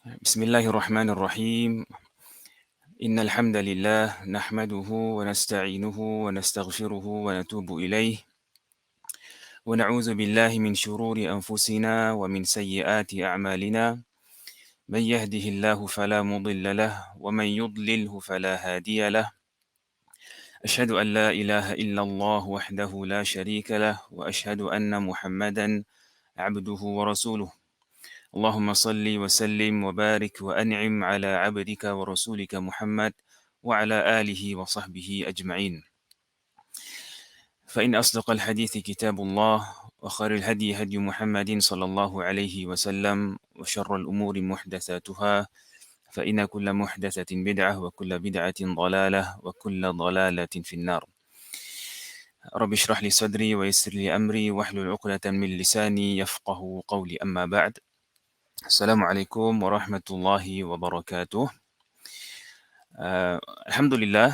بسم الله الرحمن الرحيم. إن الحمد لله نحمده ونستعينه ونستغفره ونتوب إليه ونعوذ بالله من شرور أنفسنا ومن سيئات أعمالنا. من يهده الله فلا مضل له ومن يضلله فلا هادي له. أشهد أن لا إله إلا الله وحده لا شريك له وأشهد أن محمدا عبده ورسوله. اللهم صل وسلم وبارك وأنعم على عبدك ورسولك محمد وعلى آله وصحبه أجمعين. فإن أصدق الحديث كتاب الله وخير الهدي هدي محمد صلى الله عليه وسلم وشر الأمور محدثاتها فإن كل محدثة بدعة وكل بدعة ضلالة وكل ضلالة في النار. رب اشرح لي صدري ويسر لي أمري واحلل عقدة من لساني يفقه قولي. أما بعد. Assalamualaikum warahmatullahi wabarakatuh. Alhamdulillah,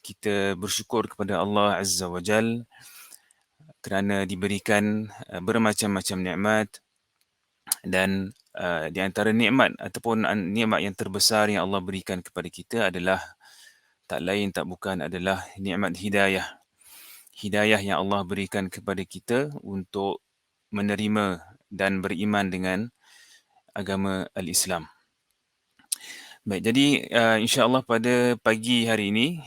kita bersyukur kepada Allah Azza wa Jal kerana diberikan bermacam-macam nikmat, dan di antara nikmat ataupun nikmat yang terbesar yang Allah berikan kepada kita adalah tak lain tak bukan adalah nikmat hidayah. Hidayah yang Allah berikan kepada kita untuk menerima dan beriman dengan agama al-Islam. Baik, jadi insya-Allah pada pagi hari ini,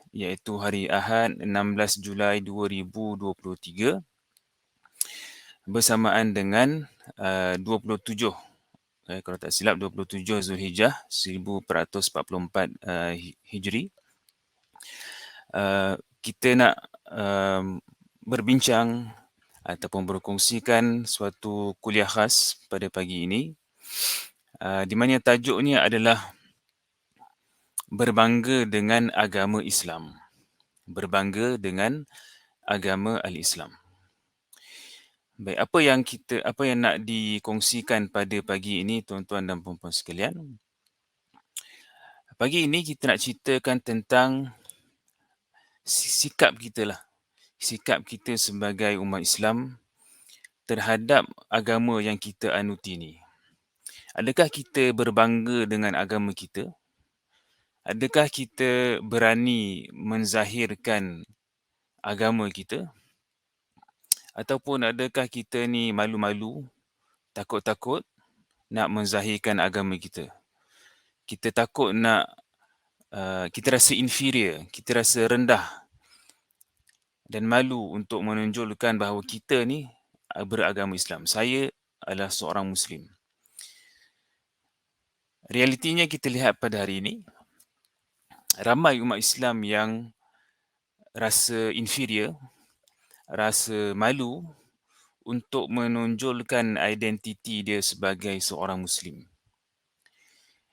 iaitu hari Ahad 16 Julai 2023, bersamaan dengan 27, kalau tak silap 27 Zulhijjah 1444 Hijri, kita nak berbincang ataupun berkongsikan suatu kuliah khas pada pagi ini, di mana tajuknya adalah berbangga dengan agama Islam. Berbangga dengan agama al-Islam. Baik, apa yang nak dikongsikan pada pagi ini tuan-tuan dan puan-puan sekalian? Pagi ini kita nak ceritakan tentang sikap kita lah. Sikap kita sebagai umat Islam terhadap agama yang kita anuti ni. Adakah kita berbangga dengan agama kita? Adakah kita berani menzahirkan agama kita? Ataupun adakah kita ni malu-malu, takut-takut nak menzahirkan agama kita? Kita takut kita rasa inferior, kita rasa rendah dan malu untuk menonjolkan bahawa kita ni beragama Islam. Saya adalah seorang Muslim. Realitinya kita lihat pada hari ini, ramai umat Islam yang rasa inferior, rasa malu untuk menonjolkan identiti dia sebagai seorang Muslim.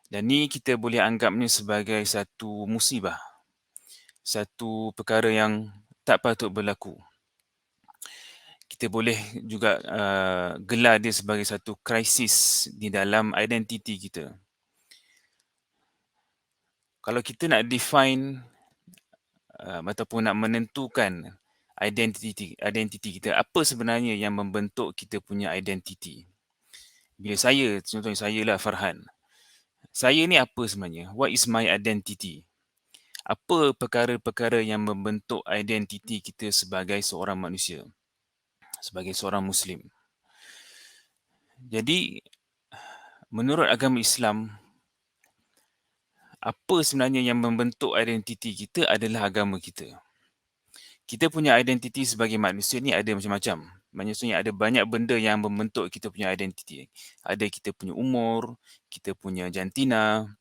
Dan ni kita boleh anggapnya sebagai satu musibah, satu perkara yang tak patut berlaku. Kita boleh juga gelar dia sebagai satu krisis di dalam identiti kita. Kalau kita nak define ataupun nak menentukan identiti kita, apa sebenarnya yang membentuk kita punya identiti? Bila contohnya saya lah Farhan. Saya ni apa sebenarnya? What is my identity? Apa perkara-perkara yang membentuk identiti kita sebagai seorang manusia, sebagai seorang Muslim? Jadi, menurut agama Islam, apa sebenarnya yang membentuk identiti kita adalah agama kita. Kita punya identiti sebagai manusia ni ada macam-macam. Maksudnya ada banyak benda yang membentuk kita punya identiti. Ada kita punya umur, kita punya jantina,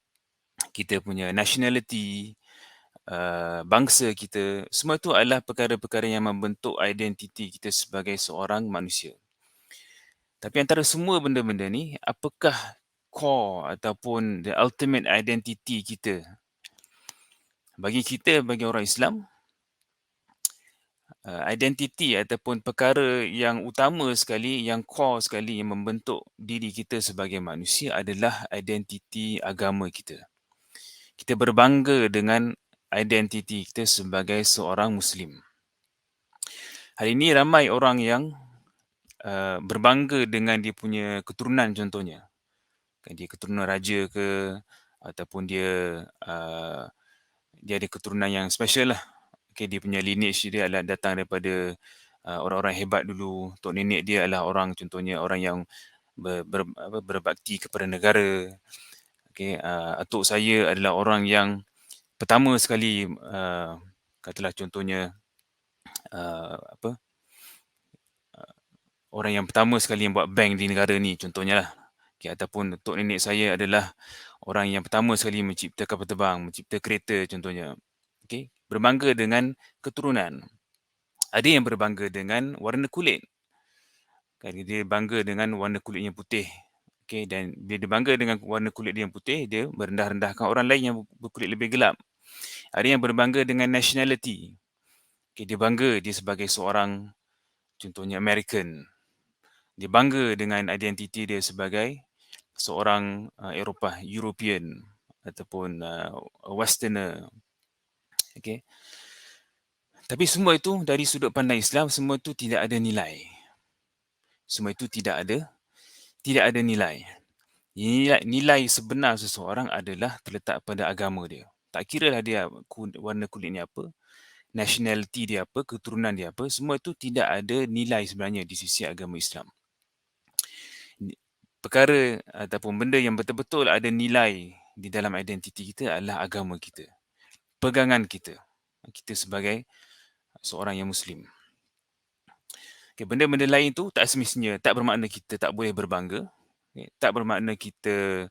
kita punya nationality, bangsa kita. Semua itu adalah perkara-perkara yang membentuk identiti kita sebagai seorang manusia. Tapi antara semua benda-benda ni, apakah core ataupun the ultimate identity kita? Bagi kita, bagi orang Islam, identiti ataupun perkara yang utama sekali, yang core sekali yang membentuk diri kita sebagai manusia adalah identiti agama kita. Kita berbangga dengan identiti kita sebagai seorang Muslim. Hari ini ramai orang yang berbangga dengan dia punya keturunan contohnya. Dia keturunan raja ke, ataupun dia ada keturunan yang special lah. Dia punya lineage dia adalah datang daripada orang-orang hebat dulu. Tok nenek dia adalah orang, contohnya orang yang berbakti kepada negara. Atuk saya adalah orang yang pertama sekali, katalah contohnya, apa, orang yang pertama sekali yang buat bank di negara ni, contohnya lah. Ataupun tok nenek saya adalah orang yang pertama sekali mencipta kapal terbang, mencipta kereta, contohnya. Berbangga dengan keturunan. Ada yang berbangga dengan warna kulit. Dia bangga dengan warna kulitnya putih. Dan bila dia bangga dengan warna kulit dia yang putih, dia merendah-rendahkan orang lain yang berkulit lebih gelap. Ada yang berbangga dengan nationality. Dia bangga dia sebagai seorang, contohnya American. Dia bangga dengan identiti dia sebagai seorang Eropah, European ataupun Westerner. Tapi semua itu dari sudut pandang Islam, semua itu tidak ada nilai. Semua itu tidak ada nilai. Nilai sebenar seseorang adalah terletak pada agama dia. Tak kira lah dia warna kulitnya apa, nationality dia apa, keturunan dia apa, semua itu tidak ada nilai sebenarnya di sisi agama Islam. Perkara ataupun benda yang betul-betul ada nilai di dalam identiti kita adalah agama kita. Pegangan kita. Kita sebagai seorang yang Muslim. Benda-benda lain tu tak semestinya, tak bermakna kita tak boleh berbangga. Tak bermakna kita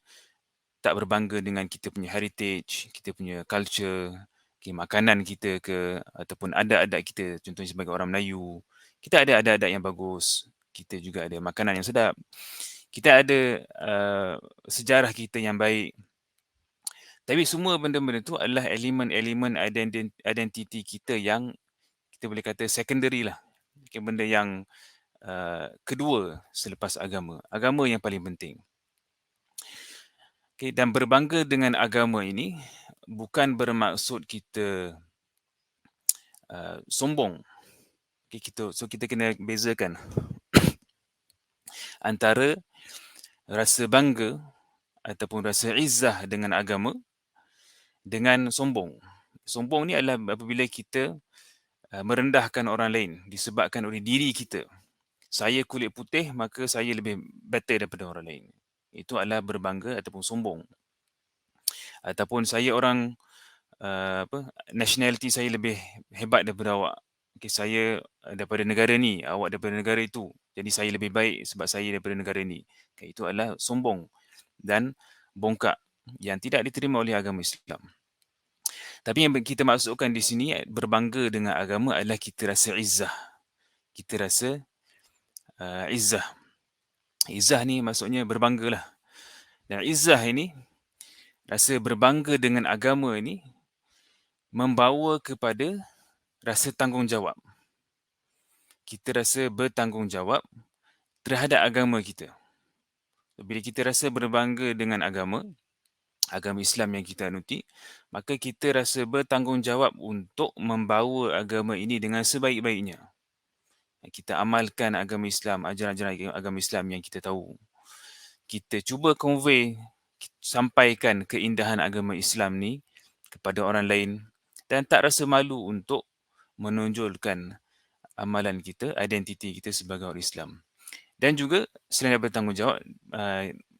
tak berbangga dengan kita punya heritage, kita punya culture, makanan kita ke, ataupun adat-adat kita, contohnya sebagai orang Melayu. Kita ada adat-adat yang bagus. Kita juga ada makanan yang sedap. Kita ada sejarah kita yang baik. Tapi semua benda-benda tu adalah elemen-elemen identiti kita yang kita boleh kata secondary lah. Benda yang kedua selepas agama. Agama yang paling penting. Dan berbangga dengan agama ini bukan bermaksud kita sombong. Kita kena bezakan antara rasa bangga ataupun rasa izzah dengan agama dengan sombong. Sombong ni adalah apabila kita merendahkan orang lain disebabkan oleh diri kita. Saya kulit putih, maka saya lebih better daripada orang lain. Itu adalah berbangga ataupun sombong. Ataupun saya orang, nationality saya lebih hebat daripada awak. Saya daripada negara ni, awak daripada negara itu. Jadi saya lebih baik sebab saya daripada negara ni. Itu adalah sombong dan bongkak yang tidak diterima oleh agama Islam. Tapi yang kita maksudkan di sini, berbangga dengan agama adalah kita rasa izzah. Kita rasa izzah. Izzah ni maksudnya berbanggalah. Dan izzah ini, rasa berbangga dengan agama ini membawa kepada rasa tanggungjawab. Kita rasa bertanggungjawab terhadap agama kita. Bila kita rasa berbangga dengan agama Islam yang kita anuti, maka kita rasa bertanggungjawab untuk membawa agama ini dengan sebaik-baiknya. Kita amalkan agama Islam, ajaran-ajaran agama Islam yang kita tahu. Kita cuba convey, sampaikan keindahan agama Islam ni kepada orang lain dan tak rasa malu untuk menonjolkan amalan kita, identiti kita sebagai orang Islam. Dan juga selain daripada tanggungjawab,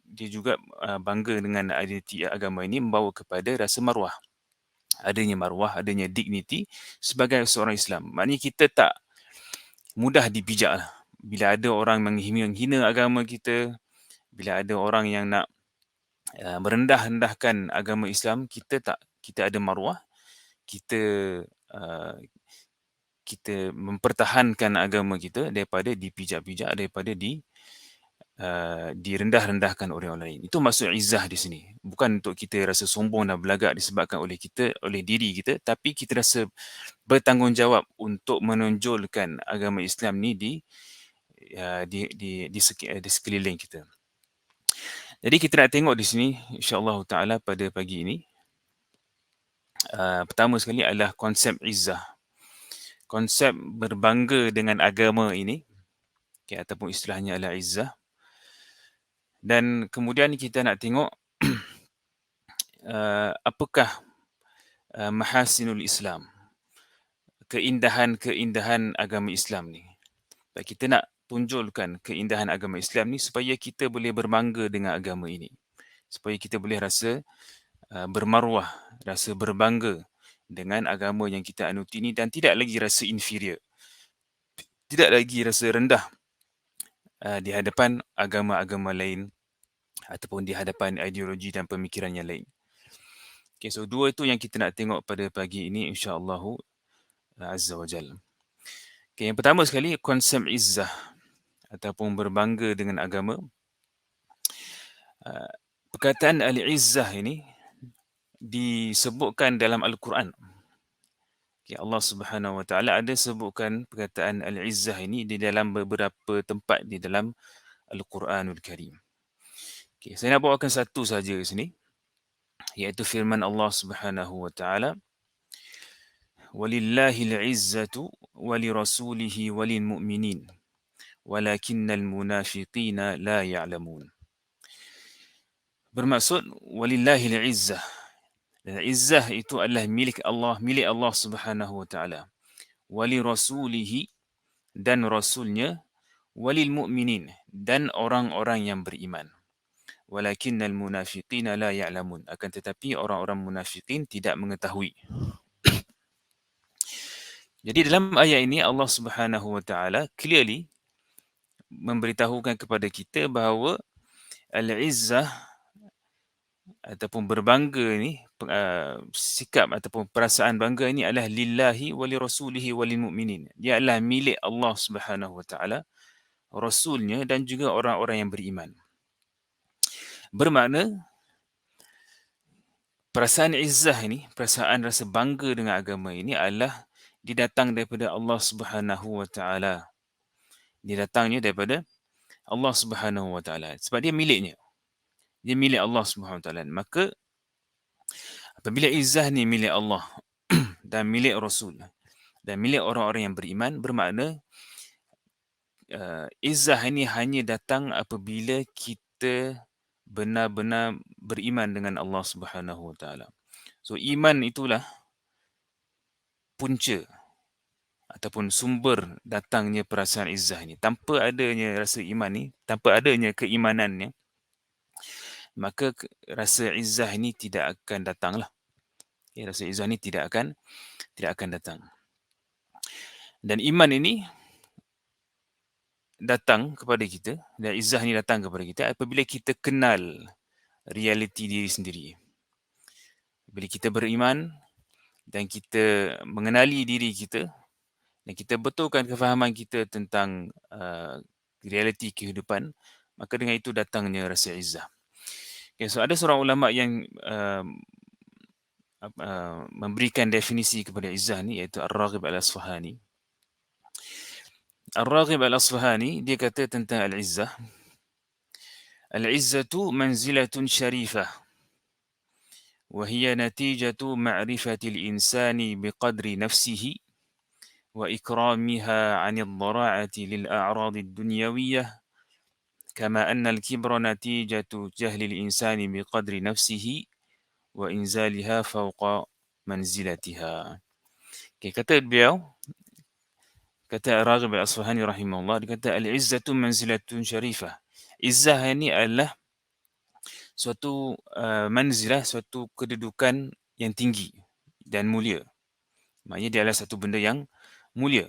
dia juga bangga dengan identiti agama ini membawa kepada rasa maruah. Adanya maruah, adanya dignity sebagai seorang Islam. Maknanya kita tak mudah dipijak lah. Bila ada orang menghina agama kita, bila ada orang yang nak merendah-rendahkan agama Islam, kita ada maruah, kita mempertahankan agama kita daripada dipijak-pijak, daripada direndah-rendahkan oleh orang lain. Itu maksud izzah di sini. Bukan untuk kita rasa sombong dan belagak disebabkan oleh diri kita, tapi kita rasa bertanggungjawab untuk menonjolkan agama Islam ni di sekeliling kita. Jadi kita nak tengok di sini, insya-Allah taala pada pagi ini, pertama sekali adalah konsep izzah. Konsep berbangga dengan agama ini, ataupun istilahnya adalah izzah. Dan kemudian kita nak tengok apakah mahasinul Islam, keindahan-keindahan agama Islam ni. Dan kita nak tunjulkan keindahan agama Islam ni supaya kita boleh berbangga dengan agama ini. Supaya kita boleh rasa bermaruah, rasa berbangga dengan agama yang kita anuti ini dan tidak lagi rasa inferior. Tidak lagi rasa rendah di hadapan agama-agama lain ataupun di hadapan ideologi dan pemikiran yang lain. Okay, so dua itu yang kita nak tengok pada pagi ini insya-Allah azza wa jalla. Okay, yang pertama sekali konsep izzah ataupun berbangga dengan agama. Perkataan al-izzah ini disebutkan dalam Al-Quran. Okay, Allah Subhanahu wa taala ada sebutkan perkataan al-izzah ini di dalam beberapa tempat di dalam Al-Quranul Karim. Okay, saya nak bawakan satu saja di sini, iaitu firman Allah Subhanahu wa taala, "Walillahil izzatu walirasulihi walilmu'minin, walakinnal munafiqina la ya'lamun." Bermaksud walillahil izzah. Dan izzah itu adalah milik Allah Subhanahu wa taala. Walirasulihi, dan rasulnya, walil mu'minin, dan orang-orang yang beriman. Walakinnal munafiqina la ya'lamun, akan tetapi orang-orang munafiqin tidak mengetahui. Jadi dalam ayat ini Allah Subhanahu wa taala clearly memberitahukan kepada kita bahawa al-izzah ataupun berbangga ni, sikap ataupun perasaan bangga ini adalah lillahi wa li rasulihi wa lil mu'minin. Dia adalah milik Allah Subhanahu wa taala, rasulnya dan juga orang-orang yang beriman. Bermakna perasaan izzah ini, perasaan rasa bangga dengan agama ini adalah didatang daripada Allah Subhanahu wa taala. Didatangnya daripada Allah Subhanahu wa taala sebab dia miliknya. Dia milik Allah Subhanahu wa taala. Maka apabila izzah ni milik Allah dan milik Rasul dan milik orang-orang yang beriman, bermakna izzah ini hanya datang apabila kita benar-benar beriman dengan Allah Subhanahu wa taala. So iman itulah punca ataupun sumber datangnya perasaan izzah ni. Tanpa adanya rasa iman ni, tanpa adanya keimanannya, maka rasa izzah ini tidak akan datanglah. Okay, rasa izzah ini tidak akan datang. Dan iman ini datang kepada kita, dan izzah ini datang kepada kita apabila kita kenal realiti diri sendiri. Bila kita beriman dan kita mengenali diri kita dan kita betulkan kefahaman kita tentang realiti kehidupan, maka dengan itu datangnya rasa izzah. Okay, so ada seorang ulama yang memberikan definisi kepada izzah ni, iaitu Ar-Raghib Al-Asfahani. Ar-Raghib Al-Asfahani dia kata tentang al-izzah, al-izzatu manzilatun syarifah wa hiya natijatu ma'rifatil insani biqadri nafsihi wa ikramiha 'anil dhara'ati lil a'radid dunyawiyyah kama anna al-kibra natijatu jahlil insani biqadri nafsihi wa inzaliha fawqa manzilatiha. Okay, kata beliau, kata Raghib Al-Asfahani rahimahullah, dia kata al-izzatu manzilatun syarifah. Izzah ini adalah suatu manzilah, suatu kedudukan yang tinggi dan mulia. Maksudnya dia adalah satu benda yang mulia.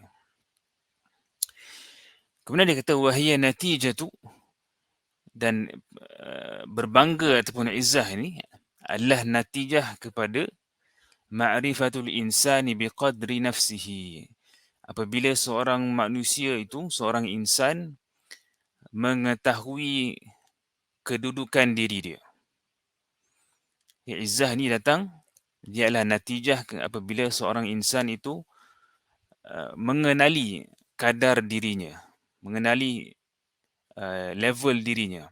Kemudian dia kata wahiyya natijatu, dan berbangga ataupun izzah ini adalah natijah kepada ma'rifatul insani biqadri nafsihi. Apabila seorang manusia itu, seorang insan mengetahui kedudukan diri dia. Izzah ni datang, dia adalah natijah apabila seorang insan itu mengenali kadar dirinya, mengenali level dirinya.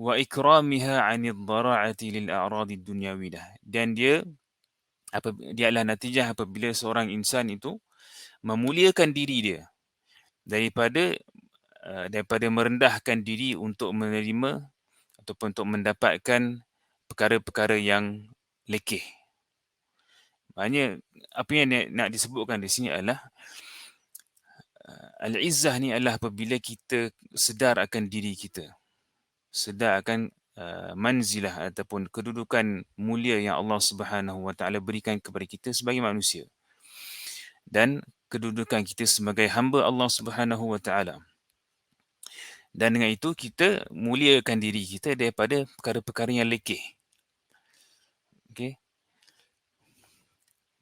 Wa ikramiha 'anil dhara'ati lil a'radid dunyawiyah. Dan dia adalah natijah apabila seorang insan itu memuliakan diri dia daripada merendahkan diri untuk menerima ataupun untuk mendapatkan perkara-perkara yang lekeh. Maknanya apa yang nak disebutkan di sini adalah al-izzah ni adalah apabila kita sedar akan diri kita, sedar akan manzilah ataupun kedudukan mulia yang Allah Subhanahu Wa Taala berikan kepada kita sebagai manusia dan kedudukan kita sebagai hamba Allah Subhanahu Wa Taala. Dan dengan itu kita muliakan diri kita daripada perkara-perkara yang lekeh. Okey.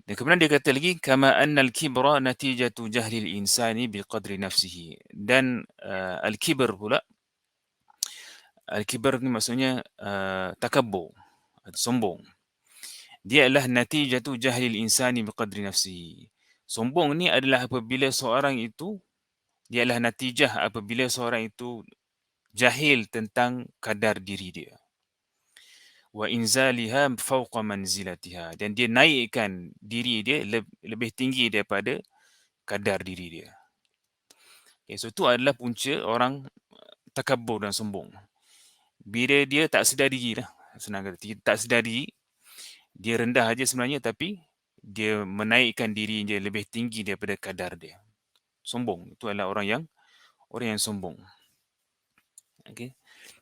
Dan kemudian dia kata lagi kama annal kibra natijatu jahlil insani biqadri nafsihi. Dan al-kibr pula, al-kibr ni maksudnya takabbur, sombong. Dia adalah natijatu jahlil insani biqadri nafsihi. Sombong ni adalah apabila seorang itu, dia adalah natijah apabila seorang itu jahil tentang kadar diri dia. Wa inzaliha fawqa manzilatiha, dan dia naikkan diri dia lebih tinggi daripada kadar diri dia. Okay, so itu adalah punca orang takabur dan sombong. Bila dia tak sedar diri lah, senang kata, tak sedar diri, dia rendah aja sebenarnya, tapi dia menaikkan diri dia lebih tinggi daripada kadar dia. Sombong, itu adalah orang yang sombong. Okay.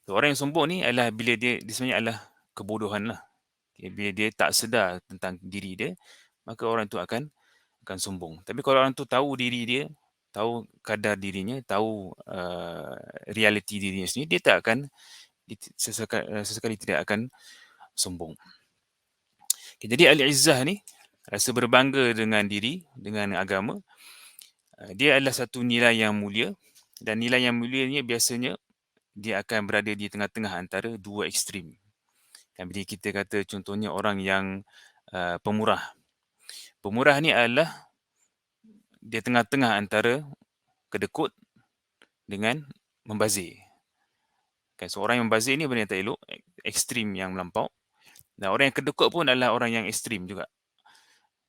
So, orang yang sombong ni adalah bila dia sebenarnya adalah kebodohan lah. Okay, bila dia tak sedar tentang diri dia, maka orang tu akan sombong. Tapi kalau orang tu tahu diri dia, tahu kadar dirinya, tahu realiti dirinya sendiri, dia tak akan, sesekali tidak akan sombong. Okay, jadi al-izzah ni, rasa berbangga dengan diri, dengan agama, dia adalah satu nilai yang mulia, dan nilai yang mulia ni biasanya dia akan berada di tengah-tengah antara dua ekstrim. Dan bila kita kata contohnya orang yang pemurah. Pemurah ni adalah dia tengah-tengah antara kedekut dengan membazir. Kan, so orang yang membazir ni benda yang tak elok, ekstrim yang melampau. Dan orang yang kedekut pun adalah orang yang ekstrim juga.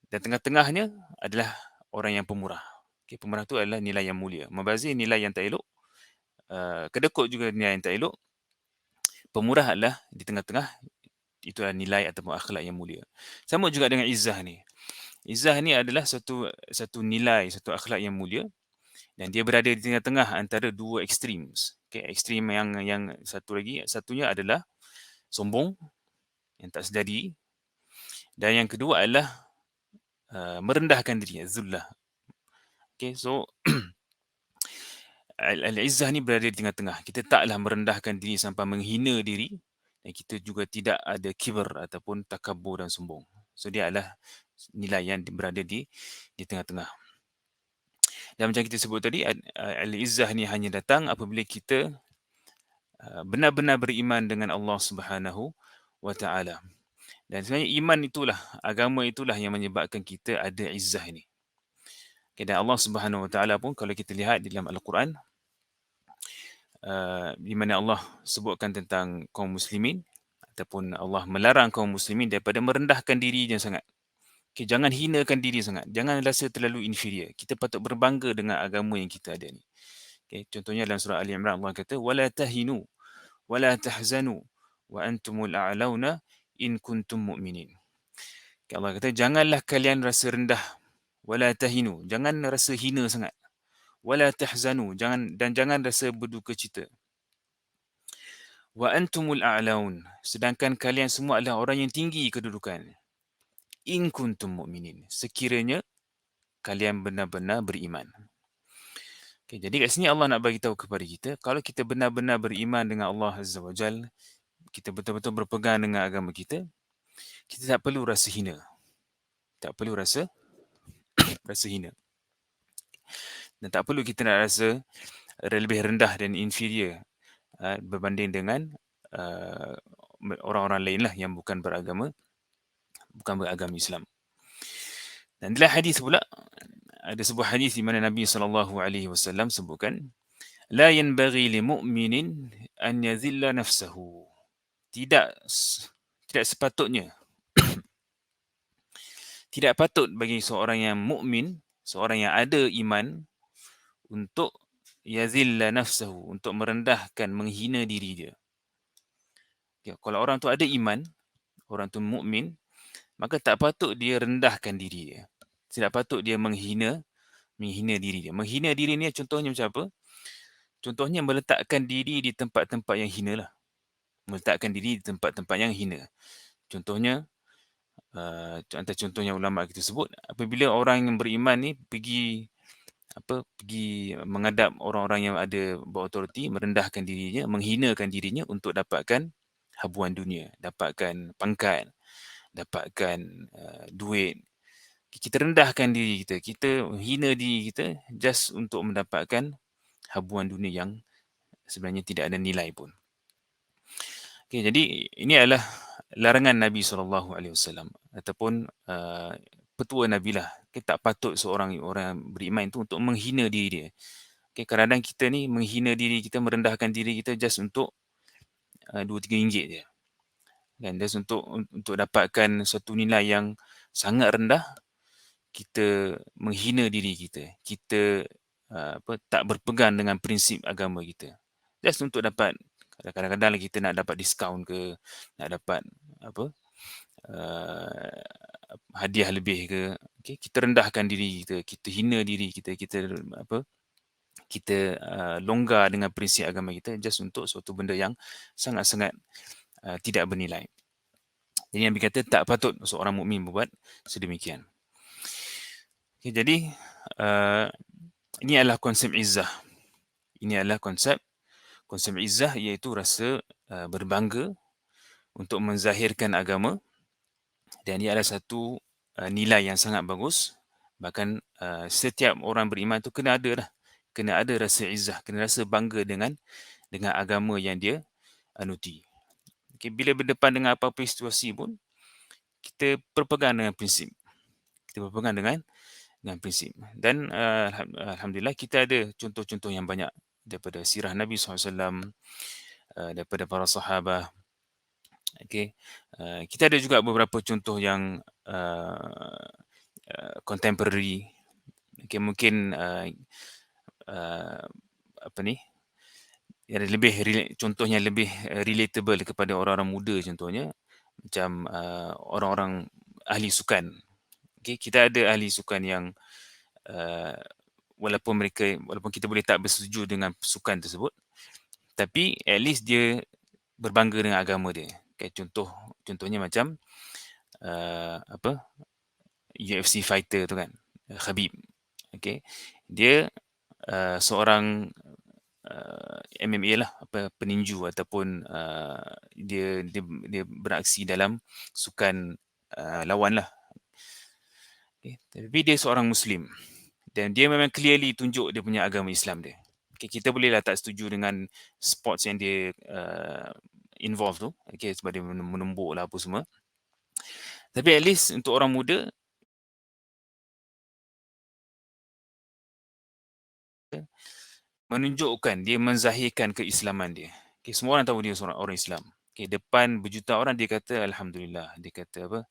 Dan tengah-tengahnya adalah orang yang pemurah. Okay, pemurah tu adalah nilai yang mulia. Membazir nilai yang tak elok, kedekut juga nilai yang tak elok. Pemurah adalah di tengah-tengah, itu adalah nilai ataupun akhlak yang mulia. Sama juga dengan izzah ni. Izzah ni adalah satu nilai, satu akhlak yang mulia, dan dia berada di tengah-tengah antara dua ekstrim. Okay, ekstrim yang satunya adalah sombong, yang tak sedar diri, dan yang kedua adalah merendahkan diri, zullah. Okay, so al-izzah ni berada di tengah-tengah. Kita taklah merendahkan diri sampai menghina diri, dan kita juga tidak ada kibr ataupun takabur dan sombong. So dia adalah nilai yang berada di tengah-tengah. Dan macam kita sebut tadi, al-izzah ni hanya datang apabila kita benar-benar beriman dengan Allah Subhanahu Wa Taala. Dan sebenarnya iman itulah, agama itulah yang menyebabkan kita ada izzah ini. Okay, dan Allah Subhanahu Wa Taala pun kalau kita lihat di dalam Al-Quran, di mana Allah sebutkan tentang kaum muslimin, ataupun Allah melarang kaum muslimin daripada merendahkan dirinya sangat. Okay, jangan hinakan diri sangat. Jangan rasa terlalu inferior. Kita patut berbangga dengan agama yang kita ada ni. Okay, contohnya dalam surah Ali Imran, Allah kata, وَلَا تَهِنُوا وَلَا تَحْزَنُوا وَأَنْتُمُ الْأَعْلَوْنَ إِن كُنْتُمْ مُؤْمِنِينَ. Okay, Allah kata, janganlah kalian rasa rendah. وَلَا تَهِنُوا, jangan rasa hina sangat. وَلَا تَحْزَنُوا, jangan rasa berduka cita. وَأَنْتُمُ الْأَعْلَوْنَ, sedangkan kalian semua adalah orang yang tinggi kedudukan. In kuntum mu'minin, sekiranya kalian benar-benar beriman. Okay, jadi kat sini Allah nak bagi tahu kepada kita, kalau kita benar-benar beriman dengan Allah Azza wa Jal, kita betul-betul berpegang dengan agama kita, kita tak perlu rasa hina. Tak perlu rasa hina. Dan tak perlu kita nak rasa lebih rendah dan inferior berbanding dengan orang-orang lain lah yang bukan beragama Islam. Dan dalam hadis pula, ada sebuah hadis di mana Nabi SAW sebutkan, la yanbaghi li mu'minin an yazilla nafsahu. Tidak sepatutnya, tidak patut bagi seorang yang mukmin, seorang yang ada iman, untuk yazilla nafsahu, untuk merendahkan, menghina diri dia. Kalau orang tu ada iman, orang tu mukmin, maka tak patut dia rendahkan diri dia. Tidak patut dia menghina diri dia. Menghina diri ni contohnya macam apa? Contohnya meletakkan diri di tempat-tempat yang hina lah. Meletakkan diri di tempat-tempat yang hina. Contohnya, antara contoh yang ulama kita sebut, apabila orang yang beriman ni pergi menghadap orang-orang yang ada berautoriti, merendahkan dirinya, menghinakan dirinya untuk dapatkan habuan dunia, dapatkan pangkat, dapatkan duit. Kita rendahkan diri kita, kita hina diri kita just untuk mendapatkan habuan dunia yang sebenarnya tidak ada nilai pun. Jadi ini adalah larangan Nabi SAW ataupun petua Nabi lah. Tak patut seorang orang beriman itu untuk menghina diri dia. Kadang-kadang kita ni menghina diri kita, merendahkan diri kita just untuk 2-3 ringgit je. Just untuk dapatkan satu nilai yang sangat rendah, kita menghina diri kita. Kita tak berpegang dengan prinsip agama kita. Just untuk dapat, kadang-kadang kita nak dapat diskaun ke, nak dapat hadiah lebih ke, kita rendahkan diri kita, kita hina diri kita, kita longgar dengan prinsip agama kita just untuk suatu benda yang sangat-sangat tidak bernilai. Jadi Nabi kata tak patut seorang mukmin berbuat sedemikian. Jadi ini adalah konsep izzah. Ini adalah konsep izzah, iaitu rasa berbangga untuk menzahirkan agama, dan ia adalah satu nilai yang sangat bagus. Bahkan setiap orang beriman tu kena ada rasa izzah, kena rasa bangga dengan agama yang dia anuti. Bila berdepan dengan apa-apa situasi pun, kita berpegang dengan prinsip. Kita berpegang dengan prinsip. Dan alhamdulillah kita ada contoh-contoh yang banyak daripada sirah Nabi SAW, daripada para sahabat. Kita ada juga beberapa contoh yang contemporary. Mungkin yang lebih contohnya lebih relatable kepada orang-orang muda, contohnya macam orang-orang ahli sukan. Kita ada ahli sukan yang walaupun kita boleh tak bersetuju dengan sukan tersebut, tapi at least dia berbangga dengan agama dia. Contohnya macam UFC fighter tu kan, Khabib. Dia seorang MMA lah, peninju ataupun dia beraksi dalam sukan lawan lah. Tapi dia seorang Muslim dan dia memang clearly tunjuk dia punya agama Islam dia. Kita bolehlah tak setuju dengan sports yang dia involved tu, sebab dia menembuk lah apa semua. Tapi at least untuk orang muda, menunjukkan, dia menzahirkan keislaman dia. Semua orang tahu dia seorang orang Islam. Depan berjuta orang dia kata Alhamdulillah. Dia kata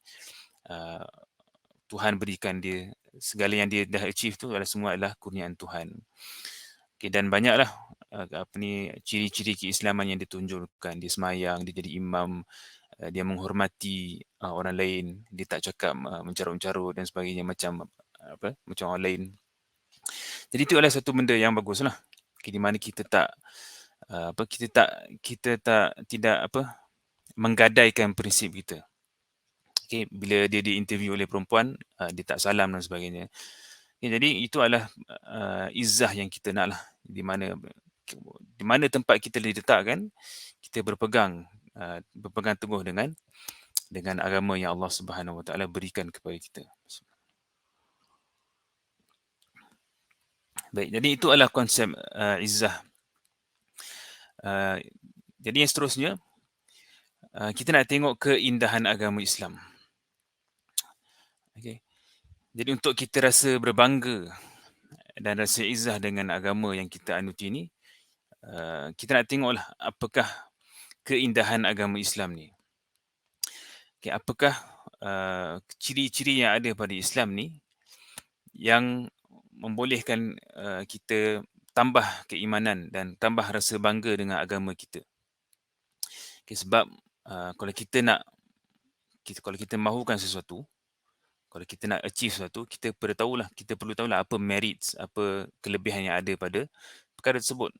Tuhan berikan dia segala yang dia dah achieve tu semua adalah kurniaan Tuhan. Dan banyaklah ciri-ciri keislaman yang ditunjukkan. Dia semayang, dia jadi imam, dia menghormati orang lain, dia tak cakap mencarut-carut dan sebagainya macam orang lain. Jadi itu adalah satu benda yang baguslah. Di mana kita tidak menggadaikan prinsip kita. Bila dia diinterview oleh perempuan, dia tak salam dan sebagainya. Jadi itu adalah izzah yang kita nak lah. Di mana tempat kita diletakkan, kita berpegang teguh dengan agama yang Allah Subhanahu Wa Taala berikan kepada kita. Baik, jadi itu adalah konsep izzah. Jadi yang seterusnya, kita nak tengok keindahan agama Islam. Jadi untuk kita rasa berbangga dan rasa izzah dengan agama yang kita anuti ni, kita nak tengoklah apakah keindahan agama Islam ni. Apakah ciri-ciri yang ada pada Islam ni yang membolehkan kita tambah keimanan dan tambah rasa bangga dengan agama kita. Sebab Kalau kita nak, kalau kita mahukan sesuatu, kalau kita nak achieve sesuatu, kita perlu tahulah apa merits, apa kelebihan yang ada pada perkara tersebut.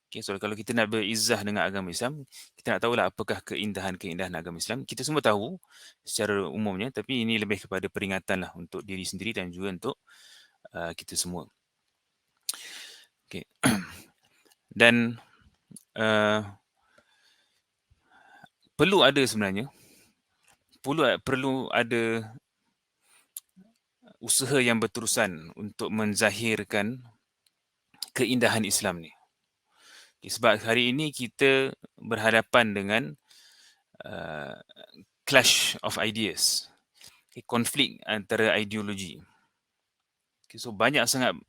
Okay, so kalau kita nak berizzah dengan agama Islam, kita nak tahulah apakah keindahan-keindahan agama Islam. Kita semua tahu secara umumnya, tapi ini lebih kepada peringatan lah untuk diri sendiri dan juga untuk kita semua. Okay. Dan perlu ada sebenarnya, perlu ada usaha yang berterusan untuk menzahirkan keindahan Islam ni. Sebab hari ini kita berhadapan dengan clash of ideas, konflik antara ideologi. So banyak sangat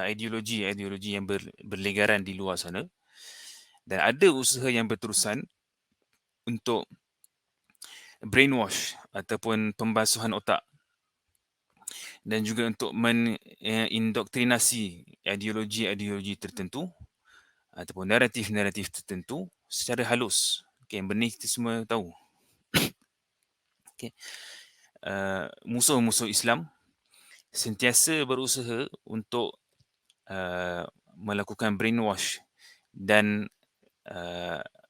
ideologi yang berlegaran di luar sana, dan ada usaha yang berterusan untuk brainwash ataupun pembasuhan otak, dan juga untuk mendoktrinasi ideologi tertentu ataupun naratif-naratif tertentu secara halus. Okay, benda ni kita semua tahu. Okay. Musuh-musuh Islam sentiasa berusaha untuk melakukan brainwash dan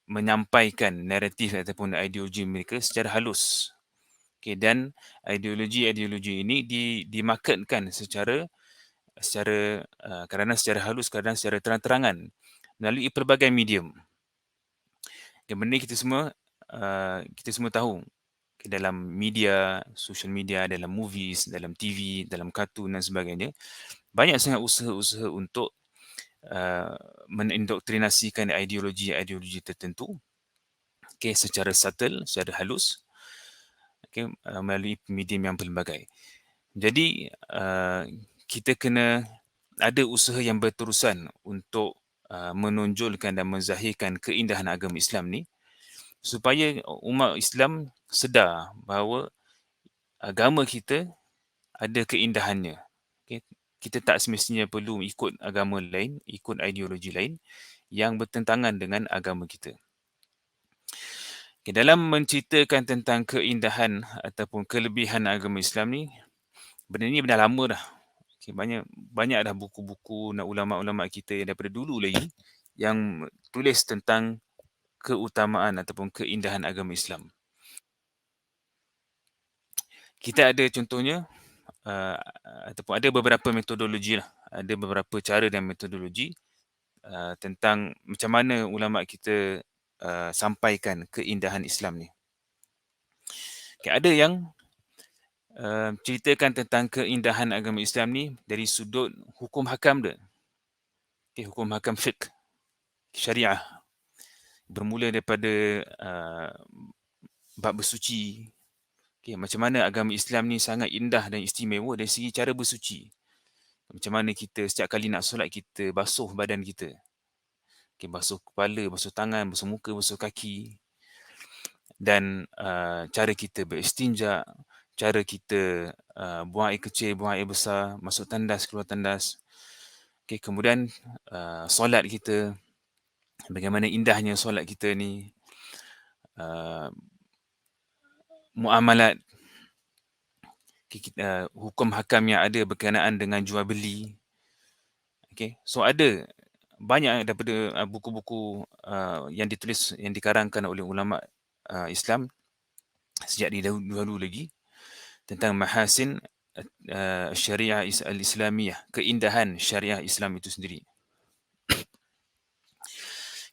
menyampaikan naratif ataupun ideologi mereka secara halus. Okay, dan ideologi ini dimarketkan secara kadang-kadang secara halus, kadang secara terang-terangan melalui pelbagai medium. Dan benda kita semua tahu, dalam media, social media, dalam movies, dalam TV, dalam kartun dan sebagainya, banyak sangat usaha-usaha untuk mendoktrinasikan ideologi tertentu, okay, secara subtle, secara halus, okay, melalui medium yang pelbagai. Jadi kita kena ada usaha yang berterusan untuk menonjolkan dan menzahirkan keindahan agama Islam ni, supaya umat Islam sedar bahawa agama kita ada keindahannya. Okay. Kita tak semestinya perlu ikut agama lain, ikut ideologi lain yang bertentangan dengan agama kita. Okay, dalam menceritakan tentang keindahan ataupun kelebihan agama Islam ni, benda ni dah lama dah. Okay, banyak dah buku-buku dan ulama-ulama kita yang daripada dulu lagi yang tulis tentang keutamaan ataupun keindahan agama Islam. Kita ada contohnya, ataupun ada beberapa metodologi lah. Ada beberapa cara dan metodologi tentang macam mana ulama kita sampaikan keindahan Islam ni. Okay, ada yang ceritakan tentang keindahan agama Islam ni dari sudut hukum hakam dia. Okay, hukum hakam fiqh, syariah. Bermula daripada bab bersuci. Okay, macam mana agama Islam ni sangat indah dan istimewa dari segi cara bersuci. Macam mana kita setiap kali nak solat, kita basuh badan kita. Okay, basuh kepala, basuh tangan, basuh muka, basuh kaki. Dan cara kita beristinja, cara kita buang air kecil, buang air besar, masuk tandas, keluar tandas. Okay, kemudian solat kita, bagaimana indahnya solat kita ni. Muamalat, hukum hakam yang ada berkenaan dengan jual beli. Okay, so ada banyak daripada buku-buku yang ditulis, yang dikarangkan oleh ulama Islam sejak dahulu lagi tentang mahasin syariah al-Islamiyah, keindahan syariah Islam itu sendiri.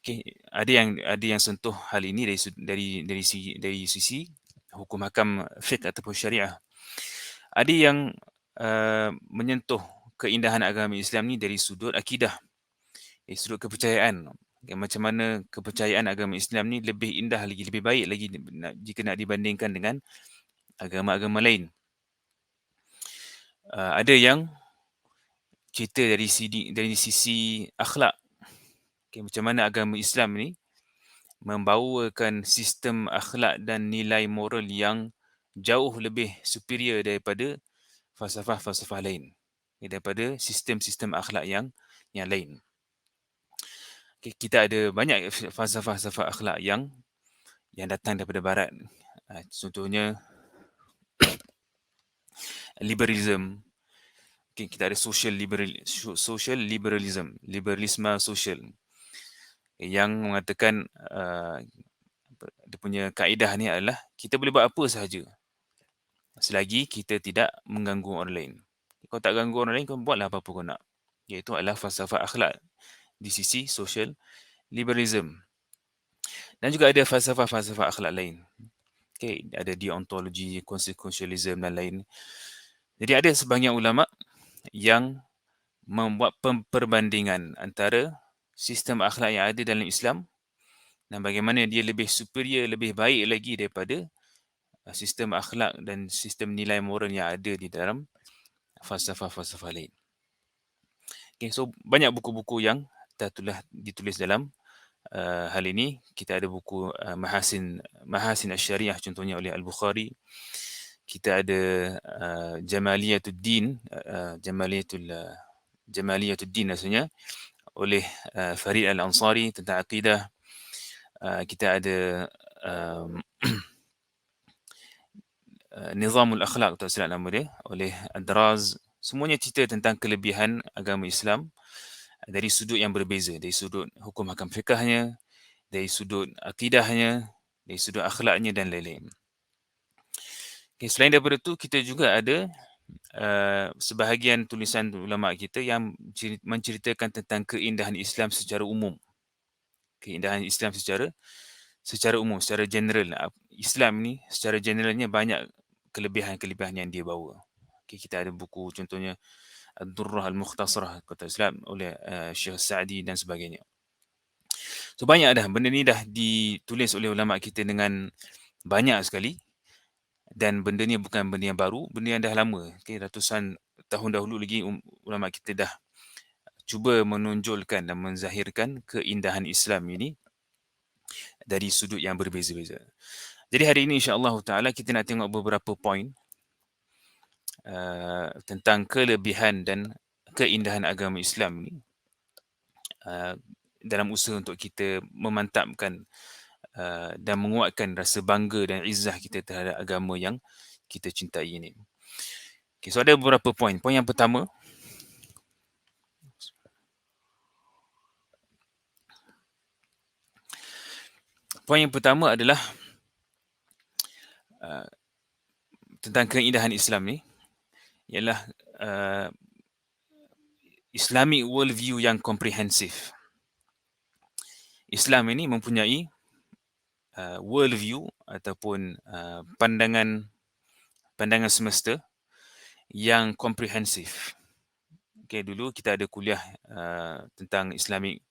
Okay, ada yang sentuh hal ini dari sisi hukum hakam fiqh ataupun syariah. Ada yang menyentuh keindahan agama Islam ni dari sudut akidah, dari sudut kepercayaan. Macam mana kepercayaan agama Islam ni lebih indah lagi, lebih baik lagi jika nak dibandingkan dengan agama-agama lain. Ada yang cerita dari sisi akhlak. Okay, macam mana agama Islam ni membawakan sistem akhlak dan nilai moral yang jauh lebih superior daripada falsafah-falsafah lain, daripada sistem-sistem akhlak yang lain. Okay, kita ada banyak falsafah-falsafah akhlak yang yang datang daripada barat. Contohnya liberalism. Okay, kita ada social liberalism, liberalisme sosial yang mengatakan dia punya kaedah ni adalah kita boleh buat apa sahaja selagi kita tidak mengganggu orang lain. Kau tak ganggu orang lain, kau buatlah apa-apa kau nak. Iaitu adalah falsafah akhlak di sisi social liberalism. Dan juga ada falsafah-falsafah akhlak lain. Okay, ada deontologi, consequentialism dan lain. Jadi ada sebahagian ulama yang membuat perbandingan antara sistem akhlak yang ada dalam Islam dan bagaimana dia lebih superior, lebih baik lagi daripada sistem akhlak dan sistem nilai moral yang ada di dalam falsafah-falsafah lain. Okay, so banyak buku-buku yang ditulis dalam hal ini. Kita ada buku Mahasin Asy-Syariah contohnya oleh Al-Bukhari. Kita ada Jamaliyatuddin, Jamaliyatuddin maksudnya oleh Farid Al-Ansari tentang akidah. Kita ada Nizamul Akhlaq, tak silap nama dia, oleh Ad-Draz. Semuanya cerita tentang kelebihan agama Islam dari sudut yang berbeza, dari sudut hukum hakam fiqahnya, dari sudut akidahnya, dari sudut akhlaknya dan lain-lain. Okay, selain daripada itu, kita juga ada sebahagian tulisan ulama kita yang menceritakan tentang keindahan Islam secara umum. Keindahan Islam secara umum, secara general. Islam ni secara generalnya banyak kelebihan-kelebihan yang dia bawa. Okay, kita ada buku contohnya Ad-Durrah Al-Mukhtasarah kata Islam oleh Syekh Sa'di dan sebagainya. So banyak dah, benda ni dah ditulis oleh ulama kita dengan banyak sekali, dan benda ni bukan benda yang baru, benda yang dah lama. Okay, ratusan tahun dahulu lagi ulama kita dah cuba menonjolkan dan menzahirkan keindahan Islam ini dari sudut yang berbeza-beza. Jadi hari ini insya-Allah taala kita nak tengok beberapa poin tentang kelebihan dan keindahan agama Islam ni dalam usaha untuk kita memantapkan dan menguatkan rasa bangga dan izzah kita terhadap agama yang kita cintai ini. Okay, so ada beberapa poin. Poin yang pertama, adalah tentang keindahan Islam ni, ialah Islamic worldview yang komprehensif. Islam ini mempunyai worldview ataupun pandangan semesta yang komprehensif. Okay, dulu kita ada kuliah tentang Islamic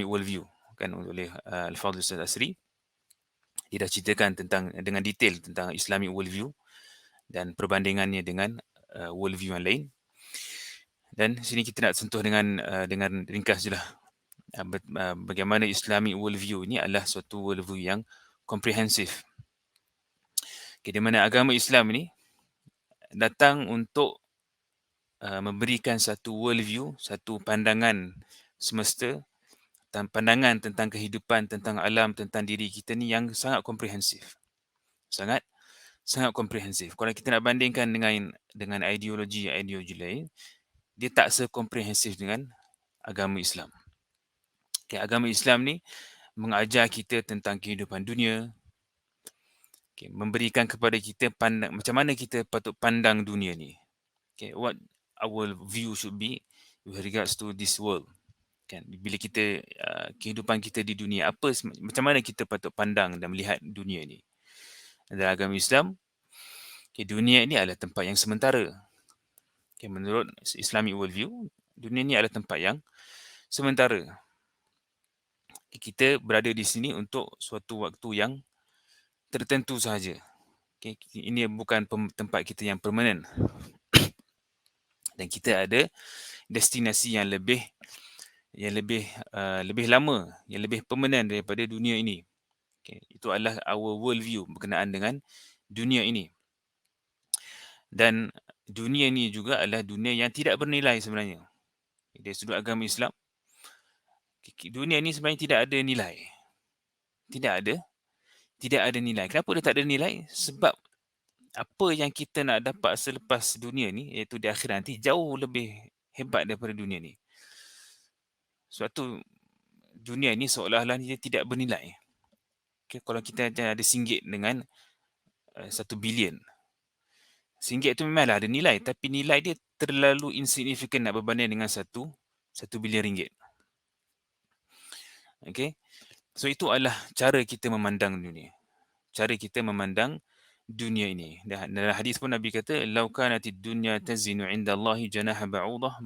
worldview kan oleh Al-Fadhil Ustaz Asri. Dia dah ceritakan dengan detail tentang Islamic worldview dan perbandingannya dengan worldview yang lain. Dan sini kita nak sentuh dengan ringkas je lah bagaimana Islamic worldview ini adalah suatu worldview yang komprehensif. Okay, di mana agama Islam ini datang untuk memberikan satu worldview, satu pandangan semesta, pandangan tentang kehidupan, tentang alam, tentang diri kita ni yang sangat komprehensif. Sangat komprehensif. Kalau kita nak bandingkan dengan ideologi lain, dia tak sekomprehensif dengan agama Islam. Okay, agama Islam ni mengajar kita tentang kehidupan dunia, okay, memberikan kepada kita macam mana kita patut pandang dunia ni. Okay, what our view should be with regards to this world. Kan, bila kita kehidupan kita di dunia, macam mana kita patut pandang dan melihat dunia ni. Dalam agama Islam, okay, dunia ini adalah tempat yang sementara. Okay, menurut Islamic worldview, dunia ini adalah tempat yang sementara. Okay, kita berada di sini untuk suatu waktu yang tertentu sahaja. Okay, ini bukan tempat kita yang permanent. Dan kita ada destinasi yang lebih lama, yang lebih permanent daripada dunia ini. Okay, itu adalah our worldview berkenaan dengan dunia ini. Dan dunia ini juga adalah dunia yang tidak bernilai sebenarnya. Dari sudut agama Islam, dunia ini sebenarnya tidak ada nilai. Tidak ada Tidak ada nilai. Kenapa dia tak ada nilai? Sebab apa yang kita nak dapat selepas dunia ni, iaitu di akhirat nanti, jauh lebih hebat daripada dunia ni. Sebab tu dunia ni seolah-olah dia tidak bernilai. Okay, kalau kita ada RM1 dengan RM1 bilion, RM1 tu memanglah ada nilai, tapi nilai dia terlalu insignificant nak berbanding dengan RM1 bilion. Okay, so itu adalah cara kita memandang dunia. Cara kita memandang dunia ini. Dalam hadis pun Nabi kata, "Lau kanatid dunya tazinu 'inda Allahi janaha ba'udah,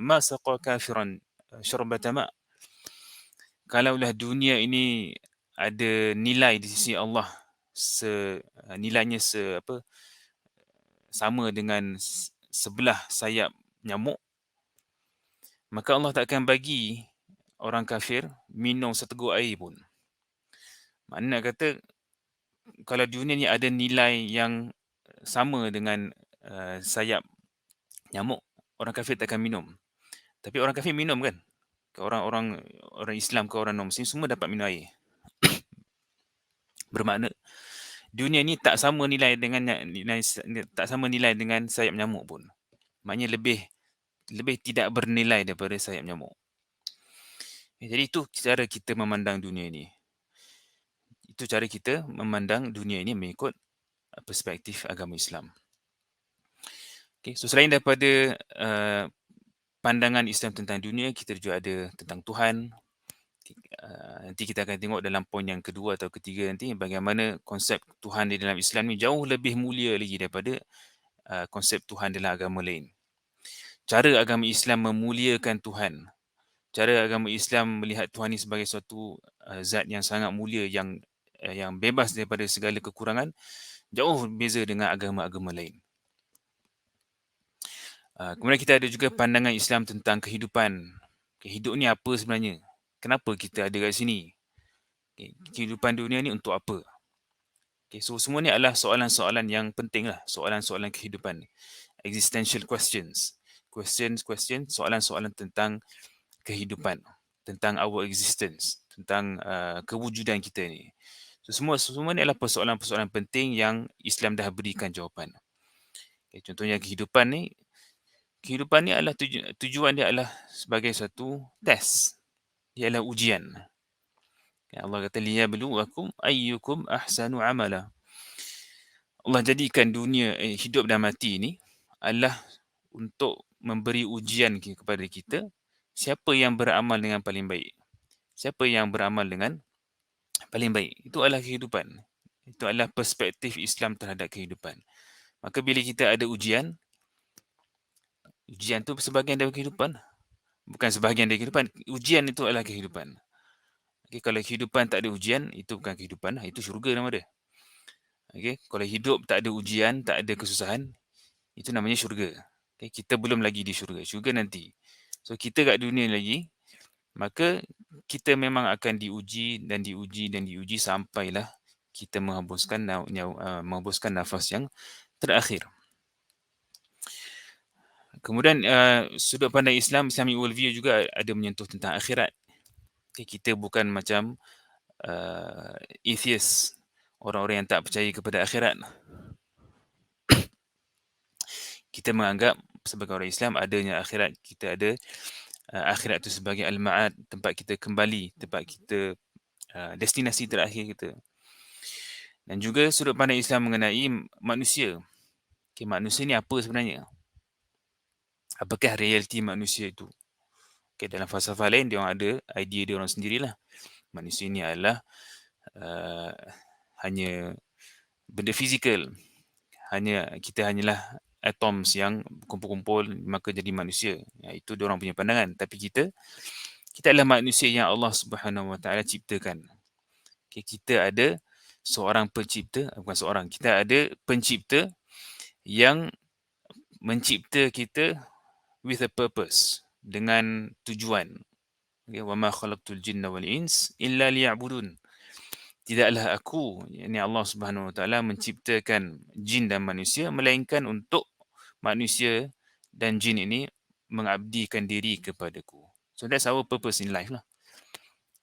ma saqa kafiran syarbata ma'." Kalaulah dunia ini ada nilai di sisi Allah, nilainya sama dengan sebelah sayap nyamuk, maka Allah tak akan bagi orang kafir minum seteguk air pun. Maknanya kata, kalau dunia ni ada nilai yang sama dengan sayap nyamuk, orang kafir tak akan minum. Tapi orang kafir minum kan? Orang Islam ke orang non-Muslim semua dapat minum air. Bermakna dunia ni tak sama nilai dengan sayap nyamuk pun. Maknanya lebih tidak bernilai daripada sayap nyamuk. Jadi itu cara kita memandang dunia ini. Itu cara kita memandang dunia ini mengikut perspektif agama Islam. Okay, so selain daripada pandangan Islam tentang dunia, kita juga ada tentang Tuhan. Nanti kita akan tengok dalam poin yang kedua atau ketiga nanti bagaimana konsep Tuhan di dalam Islam ni jauh lebih mulia lagi daripada konsep Tuhan dalam agama lain. Cara agama Islam memuliakan Tuhan, cara agama Islam melihat Tuhan ni sebagai suatu zat yang sangat mulia, yang bebas daripada segala kekurangan, jauh berbeza dengan agama-agama lain. Kemudian kita ada juga pandangan Islam tentang kehidupan. Hidup ni apa sebenarnya? Kenapa kita ada kat sini? Kehidupan dunia ni untuk apa? So semua ni adalah soalan-soalan yang penting lah. Soalan-soalan kehidupan. Existential questions. Soalan-soalan tentang kehidupan. Tentang our existence. Tentang kewujudan kita ni. So semua ni adalah persoalan-persoalan penting yang Islam dah berikan jawapan. Contohnya kehidupan ni adalah tujuan dia adalah sebagai satu test. Dia adalah ujian. Allah kata, liyabluwakum ayyukum ahsanu amala. Allah jadikan dunia, hidup dan mati ni adalah untuk memberi ujian kepada kita, siapa yang beramal dengan paling baik. Siapa yang beramal dengan paling baik. Itu adalah kehidupan. Itu adalah perspektif Islam terhadap kehidupan. Maka bila kita ada ujian tu sebahagian dari kehidupan. Bukan sebahagian dari kehidupan. Ujian itu adalah kehidupan. Okay, kalau kehidupan tak ada ujian, itu bukan kehidupan. Itu syurga nama dia. Okay, kalau hidup tak ada ujian, tak ada kesusahan, itu namanya syurga. Okay, kita belum lagi di syurga. Syurga nanti. So kita kat dunia lagi, maka kita memang akan diuji sampailah kita menghembuskan nafas yang terakhir. Kemudian sudut pandang Islamic worldview juga ada menyentuh tentang akhirat. Okay, kita bukan macam atheist, orang-orang yang tak percaya kepada akhirat. Kita menganggap sebagai orang Islam adanya akhirat. Kita ada akhirat itu sebagai al-ma'ad, tempat kita kembali, tempat kita destinasi terakhir kita. Dan juga sudut pandang Islam mengenai manusia. Okay, manusia ni apa sebenarnya? Apakah realiti manusia itu? Okay, dalam falsafah lain, dia orang ada idea dia orang sendirilah. Manusia ni adalah hanya benda fizikal. Kita hanyalah atoms yang kumpul-kumpul maka jadi manusia. Itu dia orang punya pandangan. Tapi kita adalah manusia yang Allah Subhanahu Wa Taala ciptakan. Okay, kita ada seorang pencipta, bukan seorang. Kita ada pencipta yang mencipta kita with a purpose, dengan tujuan. Wa ma khalaqtul jinna wal ins illa liya'budun. Tidaklah aku, yakni Allah Subhanahu Wa Taala, menciptakan jin dan manusia melainkan untuk manusia dan jin ini mengabdikan diri kepadaku. So that's our purpose in life lah.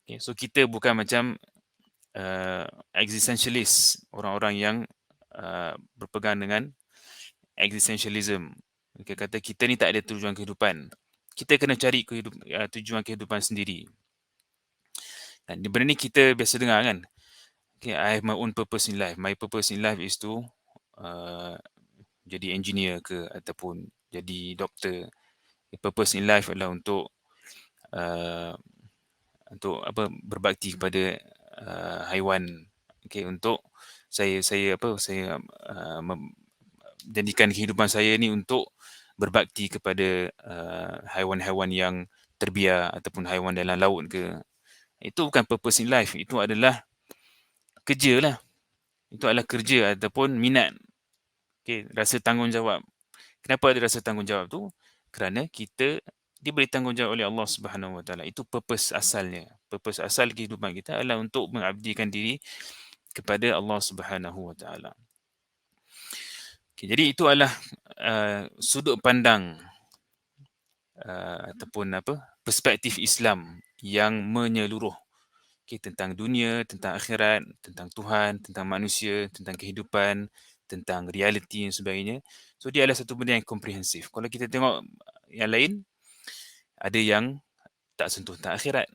Okay, so kita bukan macam existentialist, orang-orang yang berpegang dengan existentialism. Mereka kata kita ni tak ada tujuan kehidupan. Kita kena cari tujuan kehidupan sendiri. Dan benda ni kita biasa dengar kan. Okay, I have my own purpose in life. My purpose in life is to uh, jadi engineer ke ataupun jadi doktor. Purpose in life adalah uh, untuk apa, berbakti kepada haiwan. Okay, untuk jadikan kehidupan saya ni untuk berbakti kepada haiwan-haiwan yang terbiar ataupun haiwan dalam laut ke. Itu bukan purpose in life, itu adalah kerja lah. Itu adalah kerja ataupun minat. Okay, rasa tanggungjawab. Kenapa ada rasa tanggungjawab tu? Kerana kita diberi tanggungjawab oleh Allah Subhanahu Wa Taala. Itu purpose asalnya. Purpose asal kehidupan kita adalah untuk mengabdikan diri kepada Allah Subhanahu Wa Taala. Okay, jadi itu adalah sudut pandang ataupun perspektif Islam yang menyeluruh, okay, tentang dunia, tentang akhirat, tentang Tuhan, tentang manusia, tentang kehidupan, tentang realiti dan sebagainya. So dia adalah satu benda yang komprehensif. Kalau kita tengok yang lain, ada yang tak sentuh tentang akhirat,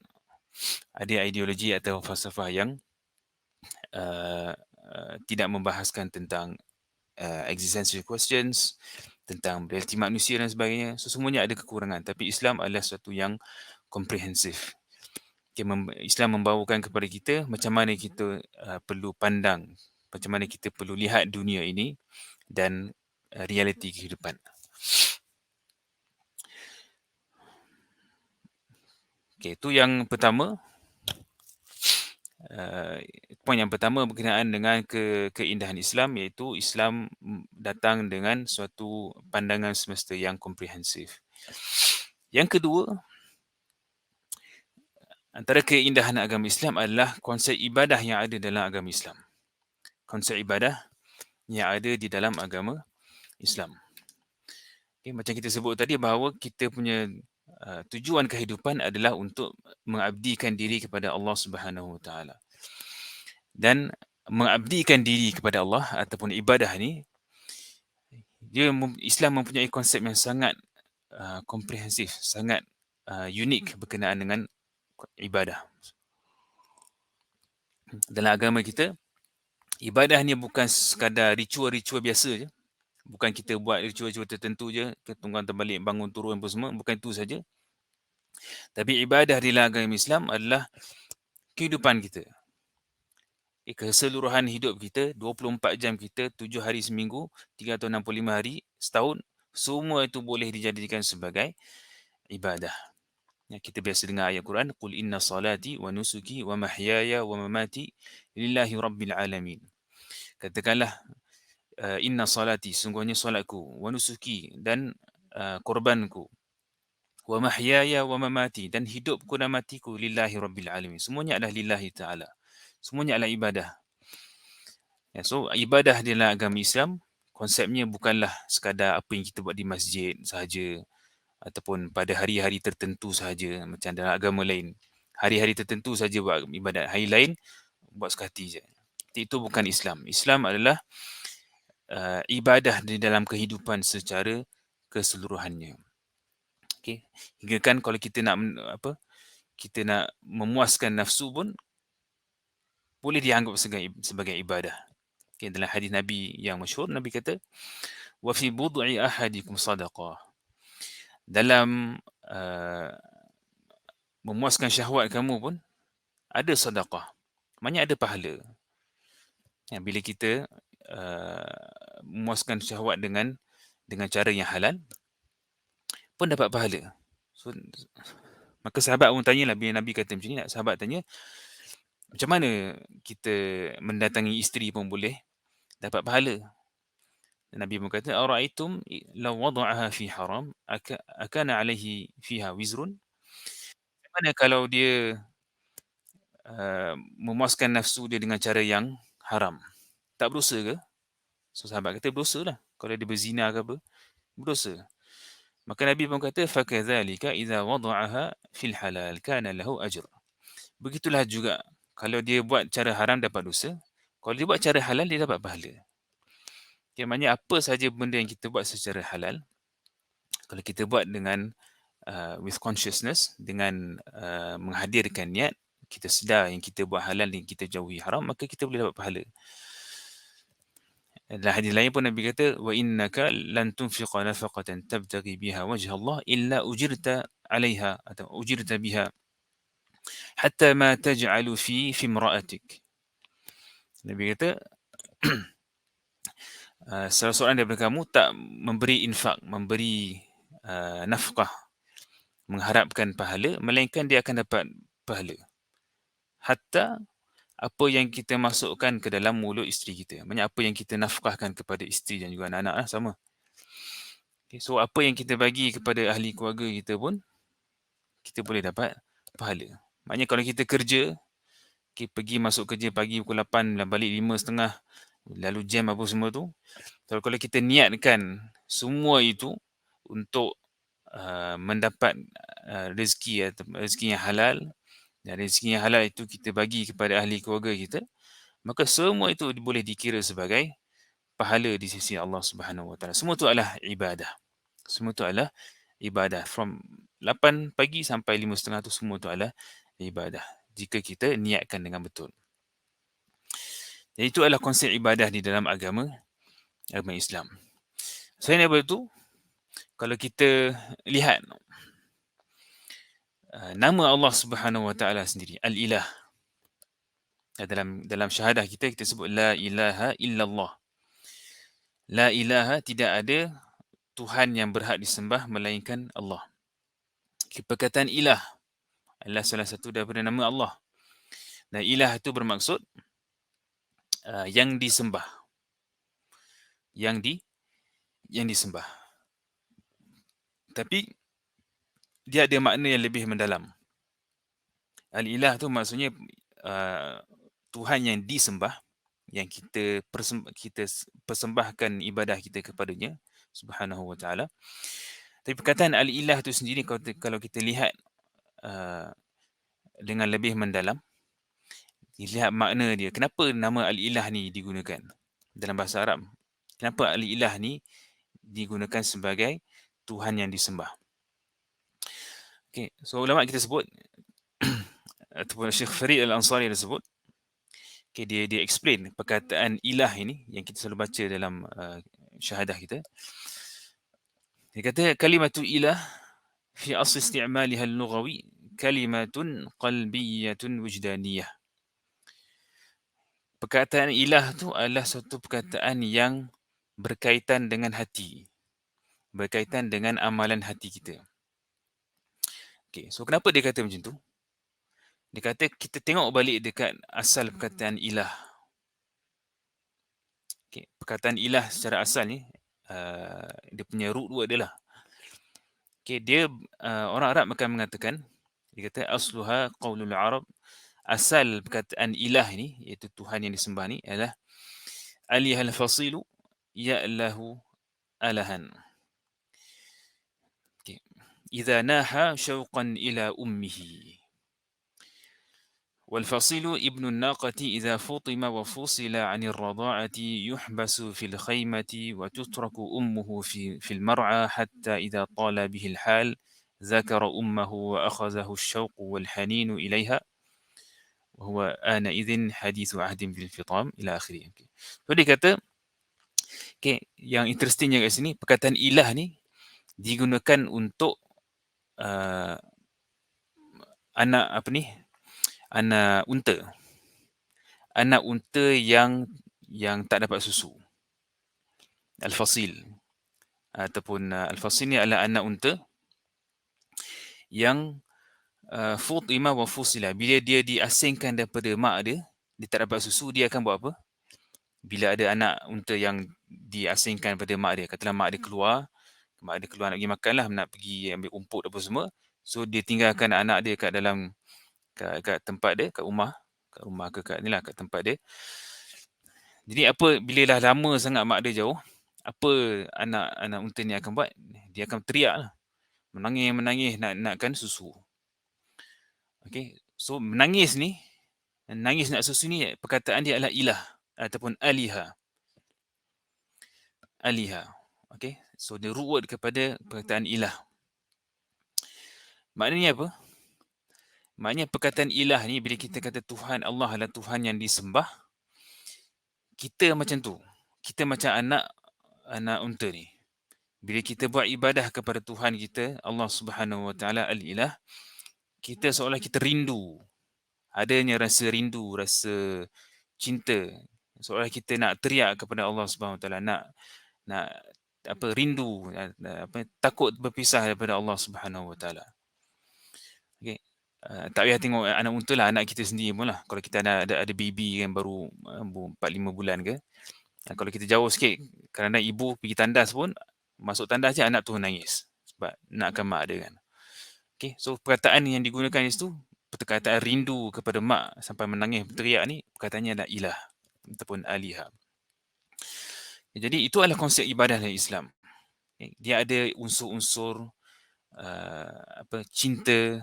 ada ideologi atau falsafah yang tidak membahaskan tentang existential questions, tentang realiti manusia dan sebagainya. So semuanya ada kekurangan, tapi Islam adalah sesuatu yang komprehensif. Okay, Islam membawakan kepada kita macam mana kita perlu pandang, macam mana kita perlu lihat dunia ini dan realiti kehidupan. Okay, itu yang pertama. Poin yang pertama berkenaan dengan keindahan Islam, iaitu Islam datang dengan suatu pandangan semesta yang komprehensif. Yang kedua, antara keindahan agama Islam adalah konsep ibadah yang ada dalam agama Islam. Konsep ibadah yang ada di dalam agama Islam. Okay, macam kita sebut tadi bahawa kita punya tujuan kehidupan adalah untuk mengabdikan diri kepada Allah Subhanahu Wa Taala. Dan mengabdikan diri kepada Allah ataupun ibadah ni, Islam mempunyai konsep yang sangat komprehensif, sangat unik berkenaan dengan ibadah. Dalam agama kita, ibadah ni bukan sekadar ritual-ritual biasa je. Bukan kita buat ritual-ritual tertentu je, tunggang terbalik, bangun turun apa semua, bukan itu saja. Tapi ibadah di dalam agama Islam adalah kehidupan kita. Keseluruhan hidup kita, 24 jam kita, 7 hari seminggu, 365 hari setahun, semua itu boleh dijadikan sebagai ibadah. Kita biasa dengar ayat Quran, qul inna salati wa nusuki wa mahyaya wa mamati lillahi rabbil alamin. Katakanlah, inna salati, sungguhnya solatku, wa nusuki, dan korbanku, wa mahyaya wa mamati, dan hidupku dan matiku, lillahi rabbil alamin. Semuanya adalah lillahi ta'ala. Semuanya adalah ibadah. So ibadah dalam agama Islam, konsepnya bukanlah sekadar apa yang kita buat di masjid sahaja ataupun pada hari-hari tertentu sahaja macam dalam agama lain. Hari-hari tertentu saja buat ibadat, hari lain buat suka hati je. Itu bukan Islam. Islam adalah ibadah di dalam kehidupan secara keseluruhannya. Okay. Hingga kan kalau kita nak kita nak memuaskan nafsu pun boleh dianggap sebagai ibadah. Okay, dalam hadis Nabi yang masyhur, Nabi kata, wa fi bud'i ahadikum sadaqah. Dalam memuaskan syahwat kamu pun ada sedekah. Maknanya ada pahala. Bila kita memuaskan syahwat dengan cara yang halal pun dapat pahala. So, maka sahabat pun tanyalah, bila Nabi kata macam ni, sahabat tanya, macam mana kita mendatangi isteri pun boleh dapat pahala? Nabi pun kata, ara'aitum law wada'aha fi haram akana alaihi fiha wizrun? Macam mana kalau dia memuaskan nafsu dia dengan cara yang haram? Tak berdosa ke? So sahabat kata, berdosa lah. Kalau dia berzina ke apa, berdosa. Maka Nabi pun kata, fakadzalika idza wada'aha fil halal kana lahu ajr. Begitulah juga Kalau dia buat cara haram dapat dosa, kalau dia buat cara halal dia dapat pahala. Okay, maknanya apa sahaja benda yang kita buat secara halal, kalau kita buat dengan with consciousness, dengan menghadirkan niat, kita sedar yang kita buat halal dan kita jauhi haram, maka kita boleh dapat pahala. Dalam hadis lain pun Nabi kata, wa innaka lan tunfiqa nafaqatan tabtaghi biha wajha Allah illa ujirta 'alaiha atau ujirta biha hatta ma taj'alu fi imra'atik. Nabi kata, salah seorang daripada kamu tak memberi infak, memberi nafkah, mengharapkan pahala, melainkan dia akan dapat pahala. Hatta apa yang kita masukkan ke dalam mulut isteri kita. Maksudnya apa yang kita nafkahkan kepada isteri dan juga anak-anak lah, sama. Okay, so apa yang kita bagi kepada ahli keluarga kita pun, kita boleh dapat pahala. Maknanya kalau kita kerja, okay, pergi masuk kerja pagi pukul 8, balik 5.30, lalu jam apa semua tu, kalau kita niatkan semua itu untuk mendapat rezeki atau rezeki yang halal, dan rezeki yang halal itu kita bagi kepada ahli keluarga kita, maka semua itu boleh dikira sebagai pahala di sisi Allah Subhanahu Wa Taala. Semua itu adalah ibadah. Semua itu adalah ibadah. From 8 pagi sampai 5.30 tu semua itu adalah ibadah jika kita niatkan dengan betul. Jadi itu adalah konsep ibadah di dalam agama Islam. Selain daripada itu, kalau kita lihat nama Allah Subhanahu Wa Taala sendiri, Al-Ilah. Dalam syahadah kita sebut la ilaha illallah. La ilaha, tidak ada Tuhan yang berhak disembah melainkan Allah. Perkataan ilah adalah salah satu daripada nama Allah. Dan ilah itu bermaksud yang disembah. Yang disembah. Tapi dia ada makna yang lebih mendalam. Al-ilah tu maksudnya Tuhan yang disembah, yang kita persembahkan ibadah kita kepadanya Subhanahu Wa Taala. Tapi perkataan al-ilah tu sendiri, kalau kita lihat dengan lebih mendalam, lihat makna dia. Kenapa nama al-ilah ni digunakan dalam bahasa Arab? Kenapa al-ilah ni digunakan sebagai Tuhan yang disembah? Okay, so ulama kita sebut ataupun Syekh Farid Al-Ansari dia sebut, okay, dia explain perkataan ilah ini yang kita selalu baca dalam syahadah kita. Dia kata kalimatu ilah fi asl isti'maliha al-lughawi kalimatun qalbiyyatun wujdaniyah. Perkataan ilah tu adalah satu perkataan yang berkaitan dengan hati, berkaitan dengan amalan hati kita. Okay, so kenapa dia kata macam tu? Dia kata kita tengok balik dekat asal perkataan ilah. Okay, perkataan ilah secara asal ni, dia punya root word dia lah. Okay, dia orang Arab akan mengatakan, dia kata asluha qaulul Arab, asal perkataan ilah ni, iaitu Tuhan yang disembah ni, adalah alihal fasilu ya'lahu alahan. Okay. Idza naha syauqan ila ummihi. والفصيل ابن الناقة إذا فطم وفصل عن الرضاعة يحبس في الخيمة وتترك أمه في المرعى حتى إذا طال به الحال ذكر أمه وأخذه الشوق والحنين إليها وهو آنئذ حديث عهد بالفطام إلى آخره. So dia kata, okay, yang interestingnya kat sini, perkataan ilah ni digunakan untuk anak unta. Anak unta yang tak dapat susu. Al-fasil. Ataupun al-fasil ni adalah anak unta yang futima wa fusila. Bila dia diasingkan daripada mak dia tak dapat susu, dia akan buat apa? Bila ada anak unta yang diasingkan daripada mak dia, katalah mak dia keluar nak pergi makan lah, nak pergi ambil rumput apa semua, so dia tinggalkan anak dia kat dalam kat tempat dia, kat rumah ke kat tempat dia. Jadi bila dah lama sangat mak dia jauh, apa anak unta ni akan buat? Dia akan teriak lah, menangis nakkan susu. Okay, so menangis ni Nangis nak susu ni perkataan dia adalah ilah ataupun aliha. Aliha. Okay. So dia root word kepada perkataan ilah. Maknanya apa? Maknanya perkataan ilah ni bila kita kata Tuhan Allah adalah Tuhan yang disembah, kita macam tu. Kita macam anak unta ni. Bila kita buat ibadah kepada Tuhan kita, Allah Subhanahu Wa Taala Al-Ilah, kita seolah kita rindu. Adanya rasa rindu, rasa cinta. Seolah kita nak teriak kepada Allah Subhanahu Wa Taala, nak rindu, takut berpisah daripada Allah Subhanahu Wa Taala. Okay. Tak payah tengok anak unta lah, anak kita sendiri pun lah. Kalau kita ada baby kan baru 4-5 bulan ke, kalau kita jauh sikit, kadang-kadang ibu pergi tandas pun, masuk tandas je anak tu nangis sebab nakkan mak dia kan. Okay. So perkataan yang digunakan di situ, perkataan rindu kepada mak sampai menangis berteriak ni, perkataannya adalah ilah ataupun aliha. Jadi itu adalah konsep ibadah dalam Islam. Okay. Dia ada unsur-unsur cinta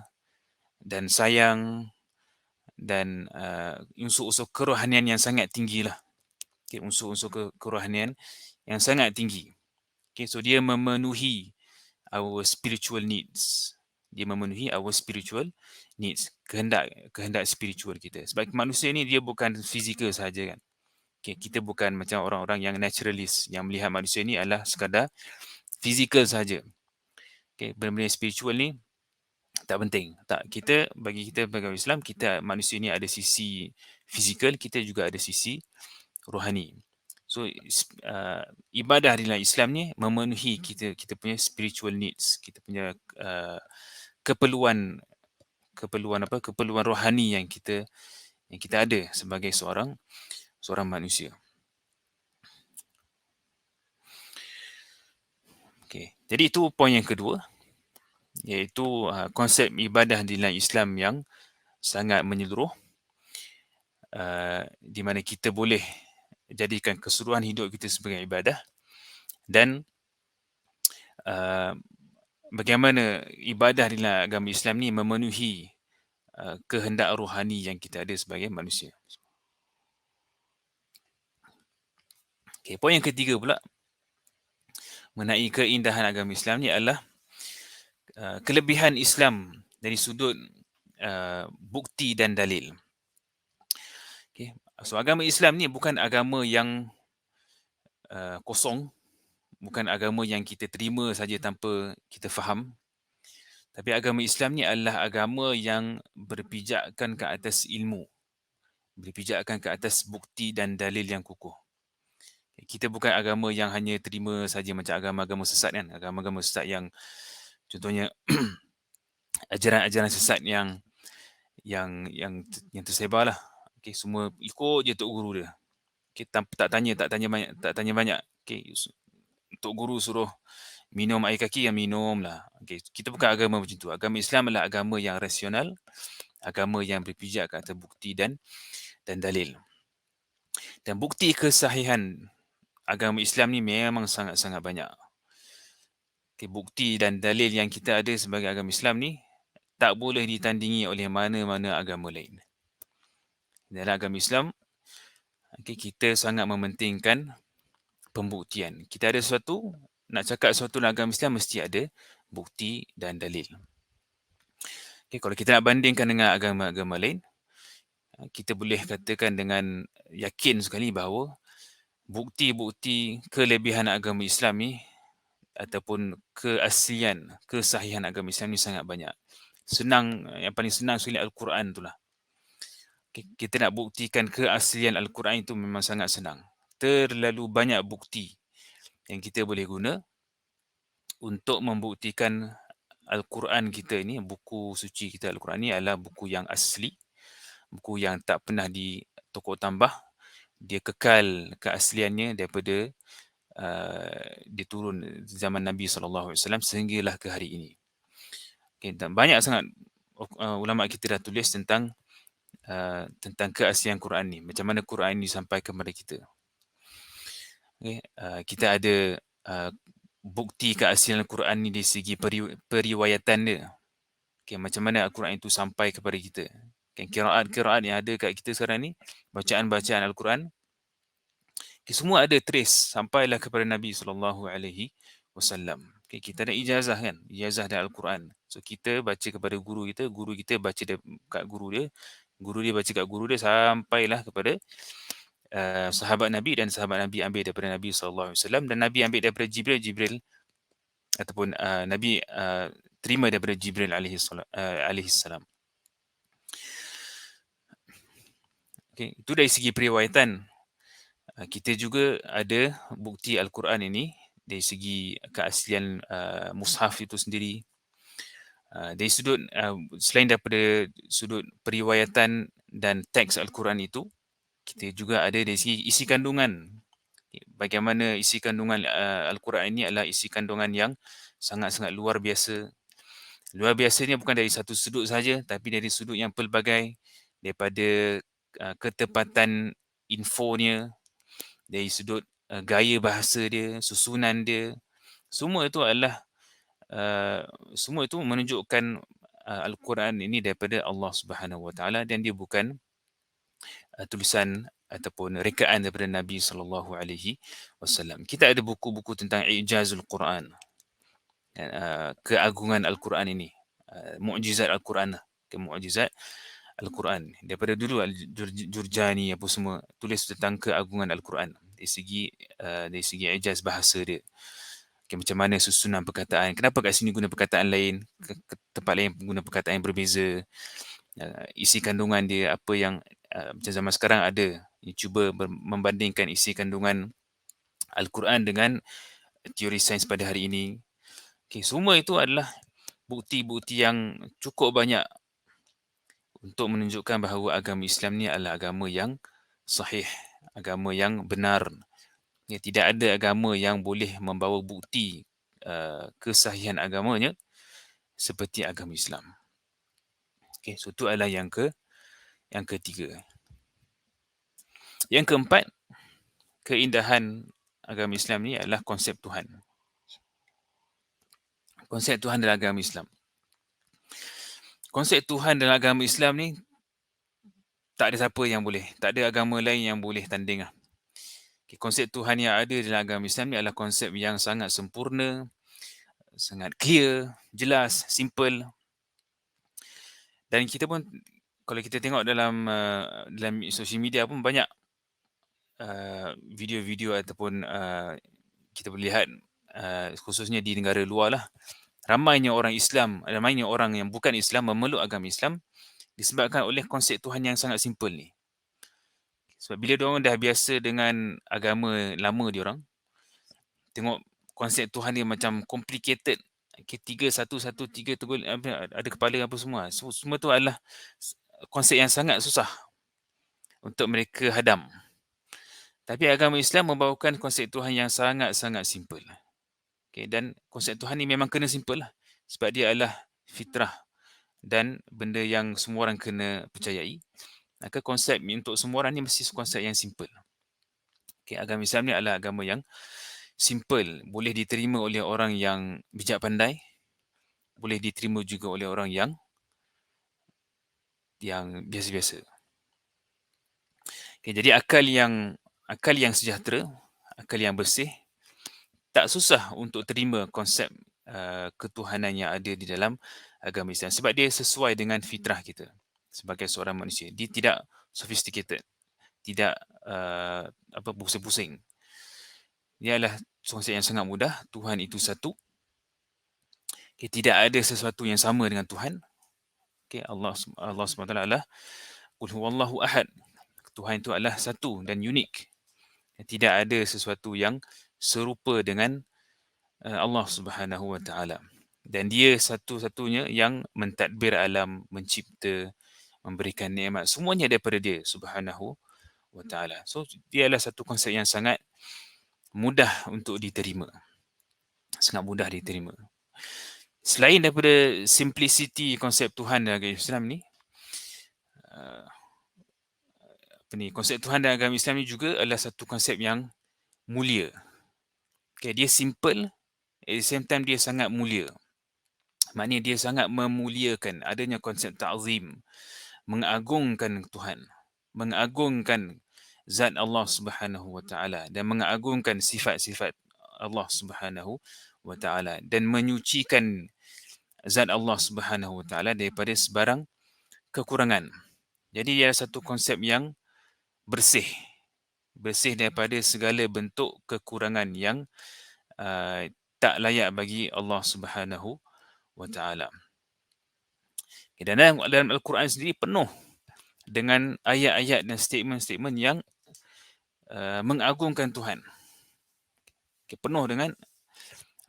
dan sayang dan unsur-unsur kerohanian yang sangat tinggi lah. Okay, unsur-unsur kerohanian yang sangat tinggi. Okay, so dia memenuhi our spiritual needs. Dia memenuhi our spiritual needs, kehendak spiritual kita. Sebab manusia ni dia bukan fizikal sahaja kan. Okay, kita bukan macam orang-orang yang naturalist yang melihat manusia ni adalah sekadar fizikal sahaja. Okay, benda-benda spiritual ni tak penting. Tak, bagi kita sebagai Islam, manusia ni ada sisi fizikal, kita juga ada sisi rohani. So ibadah dalam Islam ni memenuhi kita punya spiritual needs, kita punya keperluan rohani yang kita ada sebagai seorang manusia. Okay. Jadi itu poin yang kedua, iaitu konsep ibadah di dalam Islam yang sangat menyeluruh, di mana kita boleh jadikan keseluruhan hidup kita sebagai ibadah, dan bagaimana ibadah di dalam agama Islam ni memenuhi kehendak rohani yang kita ada sebagai manusia. Okay, poin yang ketiga pula mengenai keindahan agama Islam ni adalah kelebihan Islam dari sudut bukti dan dalil. Okay. So agama Islam ni bukan agama yang kosong, bukan agama yang kita terima saja tanpa kita faham. Tapi agama Islam ni adalah agama yang berpijakkan ke atas ilmu, berpijakkan ke atas bukti dan dalil yang kukuh. Kita bukan agama yang hanya terima saja macam agama-agama sesat kan, agama-agama sesat yang contohnya ajaran-ajaran sesat yang tersebar lah. Okay, semua ikut je tok guru dia. Okay, tak tanya banyak. Okay, tok guru suruh minum air kaki, yang minum lah. Okay, kita bukan agama macam tu. Agama Islam adalah agama yang rasional, agama yang berpijak ke atas bukti dan dalil. Dan bukti kesahihan agama Islam ni memang sangat-sangat banyak. Okay, bukti dan dalil yang kita ada sebagai agama Islam ni tak boleh ditandingi oleh mana-mana agama lain. Dalam agama Islam, okay, kita sangat mementingkan pembuktian. Kita ada sesuatu, nak cakap sesuatu dalam agama Islam mesti ada bukti dan dalil. Okay, kalau kita nak bandingkan dengan agama-agama lain, kita boleh katakan dengan yakin sekali bahawa bukti-bukti kelebihan agama Islam ni ataupun keaslian, kesahihan agama Islam ni sangat banyak. Yang paling senang sekali Al-Quran itulah. Kita nak buktikan keaslian Al-Quran itu memang sangat senang. Terlalu banyak bukti yang kita boleh guna untuk membuktikan Al-Quran kita ini, buku suci kita Al-Quran ini adalah buku yang asli, buku yang tak pernah ditokok tambah. Dia kekal keasliannya daripada dia turun zaman Nabi SAW sehinggalah ke hari ini. Okay, dan banyak sangat ulama kita dah tulis tentang keaslian Quran ni, macam mana Quran ni sampai kepada kita. Okay, kita ada bukti keaslian Quran ni dari segi periwayatan dia. Okay, macam mana Al-Quran itu sampai kepada kita. Kan qiraat-qiraat yang ada kat kita sekarang ni, bacaan-bacaan Al-Quran, semua ada trace sampailah kepada Nabi SAW. Okay, kita ada ijazah kan, ijazah dari Al-Quran. So kita baca kepada guru kita baca kat guru dia baca kat guru dia sampailah kepada sahabat Nabi, dan sahabat Nabi ambil daripada Nabi SAW, dan Nabi ambil daripada Jibril ataupun Nabi terima daripada Jibril alaihi salam. Okay, itu dari segi periwayatan. Kita juga ada bukti Al-Quran ini dari segi keaslian mushaf itu sendiri. Dari sudut selain daripada sudut periwayatan dan teks Al-Quran itu, kita juga ada dari segi isi kandungan. Bagaimana isi kandungan Al-Quran ini adalah isi kandungan yang sangat-sangat luar biasa. Luar biasanya bukan dari satu sudut saja, tapi dari sudut yang pelbagai, daripada ketepatan infonya, dari sudut gaya bahasa dia, susunan dia, semua itu adalah semua itu menunjukkan Al-Quran ini daripada Allah Subhanahu Wa Taala, dan dia bukan tulisan ataupun rekaan daripada Nabi sallallahu alaihi wasallam. Kita ada buku-buku tentang Ijazul Quran, keagungan Al-Quran ini, mukjizat Al-Quran, mukjizat Al-Quran. Daripada dulu Jurjani apa semua tulis tentang keagungan Al-Quran dari segi ijaz bahasa dia. Okay, macam mana susunan perkataan, kenapa kat sini guna perkataan lain, ke tempat lain guna perkataan yang berbeza, isi kandungan dia apa yang macam zaman sekarang ada yang cuba membandingkan isi kandungan Al-Quran dengan teori sains pada hari ini. Okay, semua itu adalah bukti-bukti yang cukup banyak untuk menunjukkan bahawa agama Islam ni adalah agama yang sahih, agama yang benar. Ya, tidak ada agama yang boleh membawa bukti kesahihan agamanya seperti agama Islam. Okay, so itu adalah yang ketiga. Yang keempat, keindahan agama Islam ni adalah konsep Tuhan. Konsep Tuhan dalam agama Islam. Konsep Tuhan dalam agama Islam ni tak ada siapa yang boleh, tak ada agama lain yang boleh tanding lah. Okay, konsep Tuhan yang ada dalam agama Islam ni adalah konsep yang sangat sempurna, sangat clear, jelas, simple. Dan kita pun, kalau kita tengok dalam social media pun banyak video-video ataupun kita boleh lihat khususnya di negara luar lah, ramainya orang Islam, ramainya orang yang bukan Islam memeluk agama Islam disebabkan oleh konsep Tuhan yang sangat simple ni. Sebab bila diorang dah biasa dengan agama lama diorang, tengok konsep Tuhan dia macam complicated, okay, 3-1-1-3 tegul, ada kepala apa semua. So, semua tu adalah konsep yang sangat susah untuk mereka hadam. Tapi agama Islam membawakan konsep Tuhan yang sangat-sangat simple. Okay, dan konsep Tuhan ni memang kena simple lah. Sebab dia adalah fitrah dan benda yang semua orang kena percayai. Maka konsep untuk semua orang ni mesti konsep yang simple. Okay, agama Islam ni adalah agama yang simple. Boleh diterima oleh orang yang bijak pandai. Boleh diterima juga oleh orang yang biasa-biasa. Okay, jadi akal yang sejahtera, akal yang bersih, tak susah untuk terima konsep ketuhanan yang ada di dalam agama Islam. Sebab dia sesuai dengan fitrah kita sebagai seorang manusia. Dia tidak sophisticated, tidak pusing-pusing. Dia adalah konsep yang sangat mudah. Tuhan itu satu. Okay, tidak ada sesuatu yang sama dengan Tuhan. Okay, Allah SWT adalah Qul huwallahu ahad. Tuhan itu adalah satu dan unik. Tidak ada sesuatu yang serupa dengan Allah Subhanahu Wa Taala. Dan dia satu-satunya yang mentadbir alam, mencipta, memberikan nikmat, semuanya daripada dia Subhanahu Wa Taala. So dia adalah satu konsep yang sangat mudah untuk diterima. Sangat mudah diterima. Selain daripada simplicity konsep Tuhan dalam agama Islam ni, konsep Tuhan dalam agama Islam ni juga adalah satu konsep yang mulia. Okay, dia simple, at the same time dia sangat mulia. Maknanya dia sangat memuliakan, adanya konsep ta'zim, mengagungkan Tuhan, mengagungkan zat Allah Subhanahu wa taala dan mengagungkan sifat-sifat Allah Subhanahu wa taala dan menyucikan zat Allah Subhanahu wa taala daripada sebarang kekurangan. Jadi ia satu konsep yang bersih, bersih daripada segala bentuk kekurangan yang uh, tak layak bagi Allah Subhanahu wa taala. Dan dalam Al-Quran sendiri penuh dengan ayat-ayat dan statement-statement yang mengagungkan Tuhan. Penuh dengan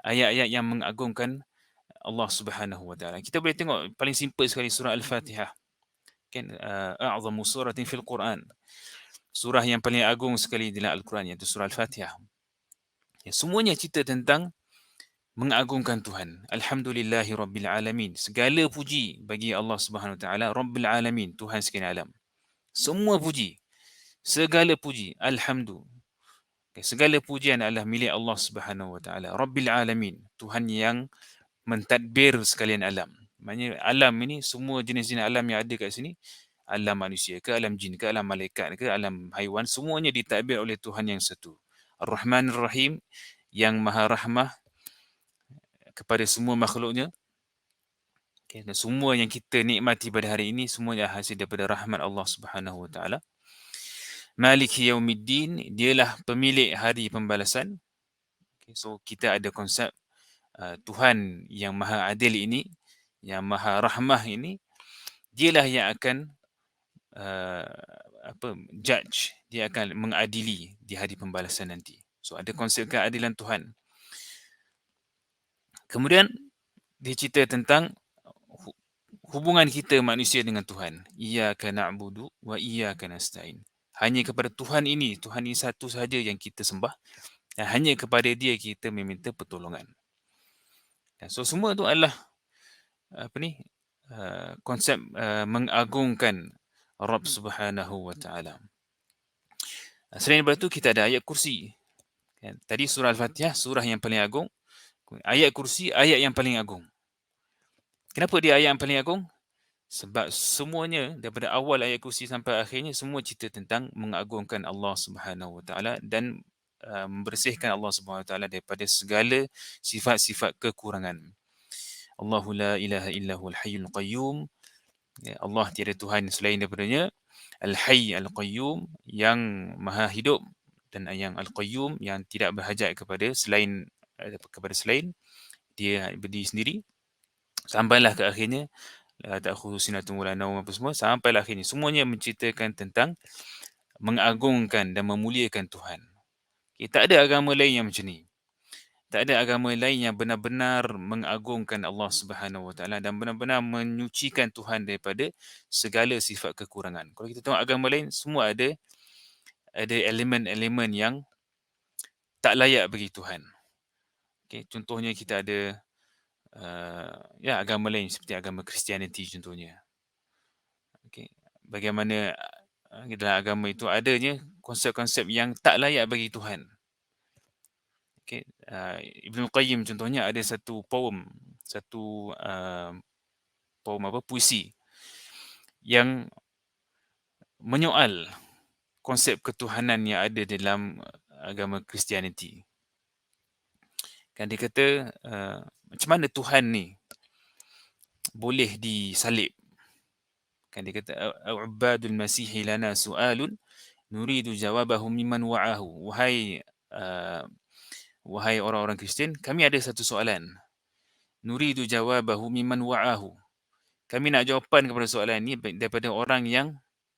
ayat-ayat yang mengagungkan Allah Subhanahu wa taala. Kita boleh tengok paling simple sekali surah Al-Fatihah. Kan a'zamu suratin fil Quran. Surah yang paling agung sekali dalam Al-Quran iaitu surah Al-Fatihah. Ya, semuanya cerita tentang mengagungkan Tuhan. Alhamdulillahi rabbil alamin. Segala puji bagi Allah Subhanahu wa taala, Rabbil alamin, Tuhan sekalian alam. Semua puji, segala puji, alhamdulillah. Segala pujian adalah milik Allah Subhanahu wa taala, Rabbil alamin, Tuhan yang mentadbir sekalian alam. Maknanya alam ini, semua jenis-jenis alam yang ada kat sini, alam manusia ke, alam jin ke, alam malaikat ke, alam haiwan, semuanya ditadbir oleh Tuhan yang satu. Ar-Rahman Ar-Rahim, yang maha rahmah kepada semua makhluknya. Okay, dan semua yang kita nikmati pada hari ini semuanya hasil daripada rahmat Allah Subhanahu wa taala. Maliki Yaumiddin, dialah pemilik hari pembalasan. Okay, so kita ada konsep Tuhan yang maha adil ini, yang maha rahmah ini, dialah yang akan judge, dia akan mengadili di hari pembalasan nanti. So ada konsep keadilan Tuhan. Kemudian dia cerita tentang hubungan kita manusia dengan Tuhan. Iyyaka na'budu wa iyyaka nasta'in. Hanya kepada Tuhan ini satu sahaja yang kita sembah, dan hanya kepada dia kita meminta pertolongan. So semua itu adalah konsep mengagungkan Rabb Subhanahu wa taala. Selain daripada itu kita ada ayat kursi. Tadi surah Al-Fatihah surah yang paling agung, ayat kursi ayat yang paling agung. Kenapa dia ayat yang paling agung? Sebab semuanya daripada awal ayat kursi sampai akhirnya semua cerita tentang mengagungkan Allah Subhanahu wa taala dan membersihkan Allah Subhanahu wa taala daripada segala sifat-sifat kekurangan. Allahu la ilaha illa huwal hayyul qayyum. Allah tiada Tuhan selain daripadanya. Al-Hayy Al-Qayyum, yang maha hidup, dan yang Al-Qayyum, yang tidak berhajat kepada selain, dia berdiri sendiri. Sampailah ke akhirnya, la ta'khudhu sinatun wa la nawm, apa semua, sampailah akhirnya. Semuanya menceritakan tentang mengagungkan dan memuliakan Tuhan. Okay, tak ada agama lain yang macam ni. Tak ada agama lain yang benar-benar mengagungkan Allah Subhanahu wa taala dan benar-benar menyucikan Tuhan daripada segala sifat kekurangan. Kalau kita tengok agama lain, semua ada elemen-elemen yang tak layak bagi Tuhan. Okay, contohnya kita ada agama lain seperti agama Kristianiti contohnya. Okay, bagaimana dalam agama itu adanya konsep-konsep yang tak layak bagi Tuhan. Okay, Ibn Qayyim contohnya ada satu poem, puisi yang menyoal konsep ketuhanan yang ada dalam agama Kristianiti. Kan dia kata, macam mana Tuhan ni boleh disalib? Kan dia kata, "Ubadul Masihi lana su'alun nuridu jawabahu mimman wa'ahu." Wahai orang-orang Kristian, kami ada satu soalan. Nuridu jawabahu mimman wa'ahu. Kami nak jawapan kepada soalan ini daripada orang yang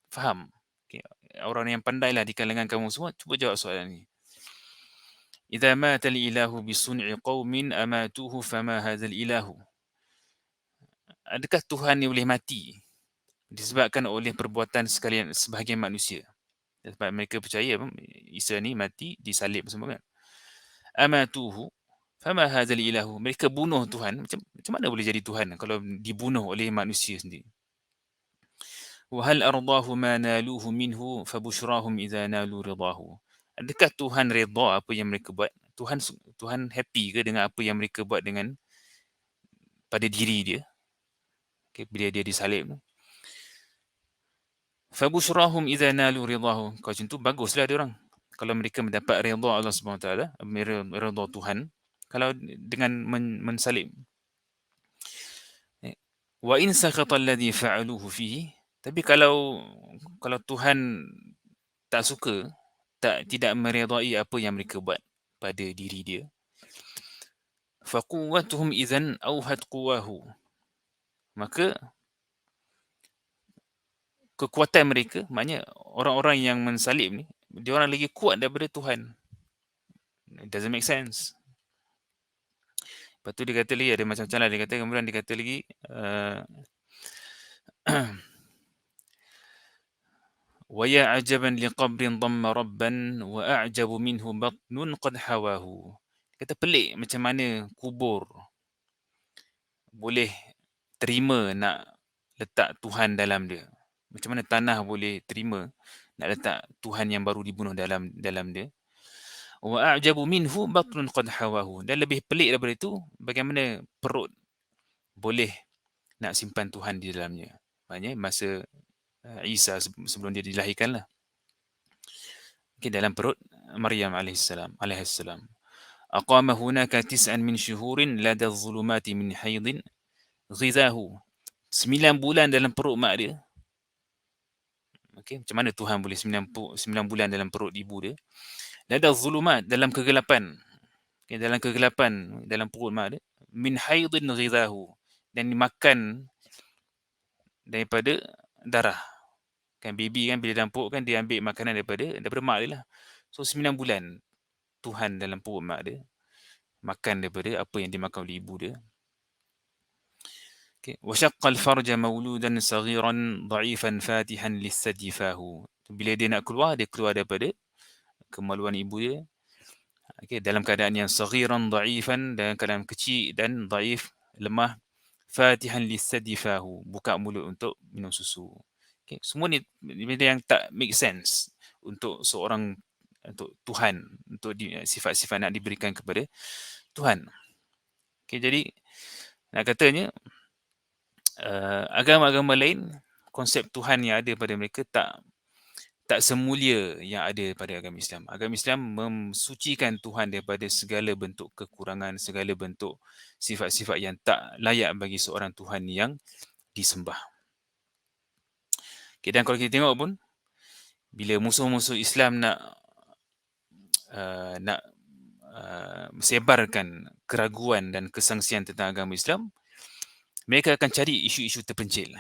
faham. Okay. Orang yang pandailah di kalangan kamu semua, cuba jawab soalan ini. Idza mata al-ilahu bi sun'i qaumin amatuhu fama hadzal ilahu. Adakah Tuhan ni boleh mati disebabkan oleh perbuatan sebahagian manusia? Sebab mereka percaya Isa ni mati disalib semua kan. Amatuhu fama hadzal ilahu. Mereka bunuh Tuhan. Macam mana boleh jadi Tuhan kalau dibunuh oleh manusia sendiri? Wa hal ardahu ma naluhu minhu fabushrahum idza nalu ridahu. Adakah Tuhan redha apa yang mereka buat? Tuhan happy ke dengan apa yang mereka buat dengan pada diri dia? Okay, bila dia disalib. Fabusyrahum idza nalu ridahu. Kalau macam tu baguslah dia orang. Kalau mereka mendapat redha Allah Subhanahu Wa Taala, redha Tuhan, kalau dengan mensalib. Wa in sakhata alladhi fa'aluhu fihi, tapi kalau Tuhan tak suka, tidak meredai apa yang mereka buat pada diri dia, faquwwatuhum idzan awhat quwahu, maka kekuatan mereka, maknanya orang-orang yang mensalib ni, dia orang lagi kuat daripada Tuhan. It doesn't make sense. Lepas tu dia kata lagi, ada macam-macam lah dia kata, kemudian dia kata lagi, wa ya ajaban liqabrin dhamma rabban wa a'jabu minhu batnun qad hawahu. Kata pelik macam mana kubur boleh terima nak letak Tuhan dalam dia. Macam mana tanah boleh terima nak letak Tuhan yang baru dibunuh dalam dia. Wa a'jabu minhu batnun qad hawahu. Dan lebih pelik daripada itu, bagaimana perut boleh nak simpan Tuhan di dalamnya. Maknanya masa Isa sebelum dia dilahirkan lah. Okay, dalam perut Maryam alaihissalam. Aqama hunaka tis'an min syuhurin lada zulumati min haydin ghizahu. 9 bulan dalam perut mak dia. Okay, macam mana Tuhan boleh 9 bulan dalam perut ibu dia? Lada zulumat, dalam kegelapan. Okay, dalam kegelapan dalam perut mak dia. Min haydin ghizahu. Dan dimakan daripada darah. Kan baby kan bila dalam perut kan dia ambil makanan daripada mak dia lah. So 9 bulan Tuhan dalam perut mak dia makan daripada apa yang dimakan oleh ibu dia. Okay. Wa syaqqal farja mauludan saghiran dha'ifan fatihan lis-sadi fahu. Bila dia nak keluar, dia keluar daripada kemaluan ibu dia. Okay. Dalam keadaan yang saghiran dha'ifan, dalam keadaan kecil dan dhaif, lemah. Fatihan lis-sadi fahu. Buka mulut untuk minum susu. Okay. Semua ni benda yang tak make sense untuk seorang, untuk Tuhan, untuk sifat-sifat nak diberikan kepada Tuhan. Okay, jadi nak katanya agama-agama lain, konsep Tuhan yang ada pada mereka tak semulia yang ada pada agama Islam. Agama Islam mensucikan Tuhan daripada segala bentuk kekurangan, segala bentuk sifat-sifat yang tak layak bagi seorang Tuhan yang disembah. Okay, dan kalau kita tengok pun, bila musuh-musuh Islam nak sebarkan keraguan dan kesangsian tentang agama Islam, mereka akan cari isu-isu terpencil.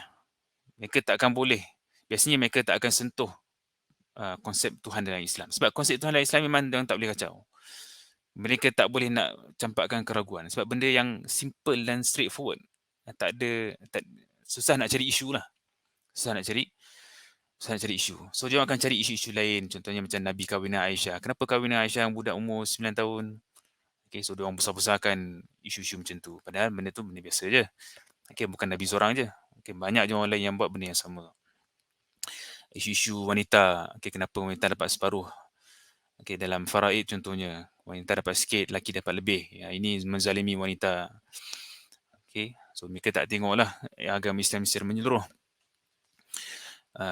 Mereka tak akan boleh, biasanya mereka tak akan sentuh konsep Tuhan dalam Islam. Sebab konsep Tuhan dalam Islam memang mereka tak boleh kacau. Mereka tak boleh nak campakkan keraguan. Sebab benda yang simple dan straightforward. Susah nak cari isu lah. Susah nak cari isu. So, dia akan cari isu-isu lain. Contohnya macam Nabi kahwin Aisyah. Kenapa kahwin Aisyah budak umur 9 tahun? Okay, so, dia orang besar-besarkan isu-isu macam tu. Padahal benda tu benda biasa je. Okay, bukan Nabi seorang je. Okay, banyak je orang lain yang buat benda yang sama. Isu-isu wanita. Okay, kenapa wanita dapat separuh? Okay, dalam faraid contohnya. Wanita dapat sikit, lelaki dapat lebih. Ya, ini menzalimi wanita. Okay, so mereka tak tengoklah agama Islam secara menyeluruh.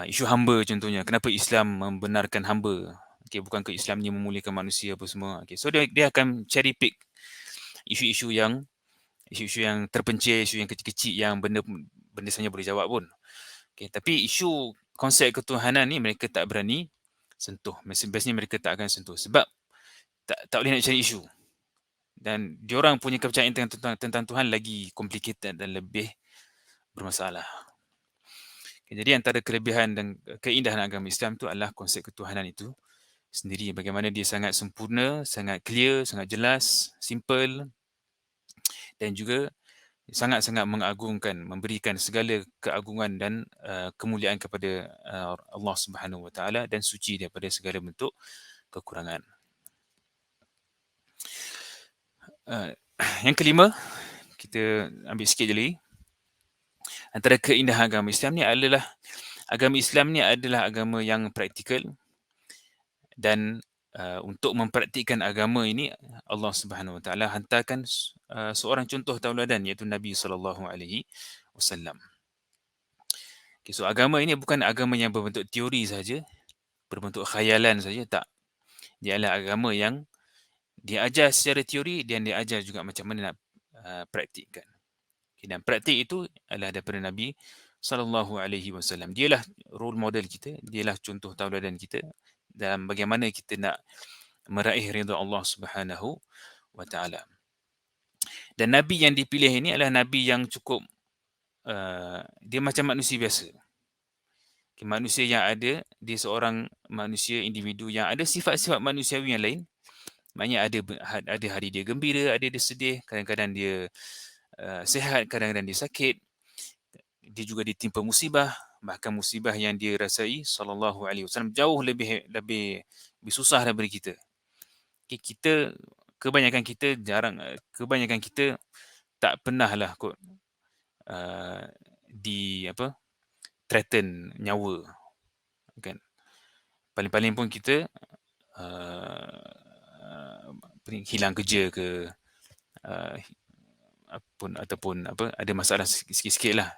Isu hamba contohnya. Kenapa Islam membenarkan hamba? Okay, bukankah Islam ni memuliakan manusia apa semua? Okay, so dia akan cherry pick isu-isu yang terpencil, isu yang kecil-kecil yang benda saja boleh jawab pun. Okay, tapi isu konsep ketuhanan ni mereka tak berani sentuh. Biasanya mereka tak akan sentuh sebab tak boleh nak cari isu. Dan diorang punya kepercayaan tentang Tuhan lagi complicated dan lebih bermasalah. Okay, jadi antara kelebihan dan keindahan agama Islam tu adalah konsep ketuhanan itu sendiri. Bagaimana dia sangat sempurna, sangat clear, sangat jelas, simple dan juga sangat-sangat mengagungkan, memberikan segala keagungan dan kemuliaan kepada Allah Subhanahu Wa Taala dan suci daripada segala bentuk kekurangan. Yang kelima, kita ambil sikit je lagi. Antara keindahan agama Islam ni adalah agama yang praktikal dan untuk mempraktikkan agama ini Allah Subhanahu Wa Taala hantarkan seorang contoh tauladan iaitu Nabi sallallahu alaihi wasallam. Okay, so agama ini bukan agama yang berbentuk teori saja, berbentuk khayalan saja, tak. Dia adalah agama yang dia ajar secara teori dan dia ajar juga macam mana nak praktikkan. Okay, dan praktik itu adalah daripada Nabi SAW. Dialah role model kita, dialah contoh tauladan kita dalam bagaimana kita nak meraih ridha Allah Subhanahu wa taala. Dan nabi yang dipilih ini adalah nabi yang cukup dia macam manusia biasa. Okay, manusia yang ada, dia seorang manusia individu yang ada sifat-sifat manusiawi yang lain. Maknanya ada hari dia gembira, ada dia sedih, kadang-kadang dia sihat, kadang-kadang dia sakit. Dia juga ditimpa musibah, bahkan musibah yang dia rasai sallallahu alaihi wasallam jauh lebih susah daripada kita. Okay, kebanyakan kita tak pernahlah kot di apa threaten nyawa, kan. Paling-paling pun kita hilang kerja ke, ataupun ada masalah sikit-sikit lah.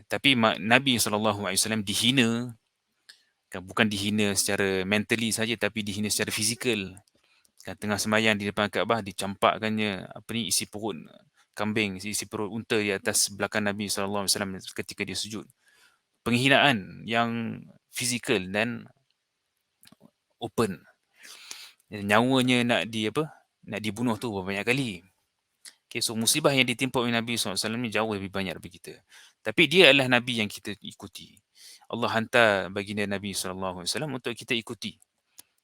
Tapi Nabi SAW dihina, kan, bukan dihina secara mentally saja, tapi dihina secara fizikal. Kan, tengah sembahyang di depan Kaabah, dicampakkannya isi perut kambing, isi perut unta di atas belakang Nabi SAW ketika dia sujud. Penghinaan yang fizikal dan open. Nyawanya nak dibunuh tu banyak kali. Okay, so musibah yang ditimpa oleh Nabi SAW ni jauh lebih banyak daripada kita. Tapi dia adalah Nabi yang kita ikuti. Allah hantar baginda Nabi SAW untuk kita ikuti.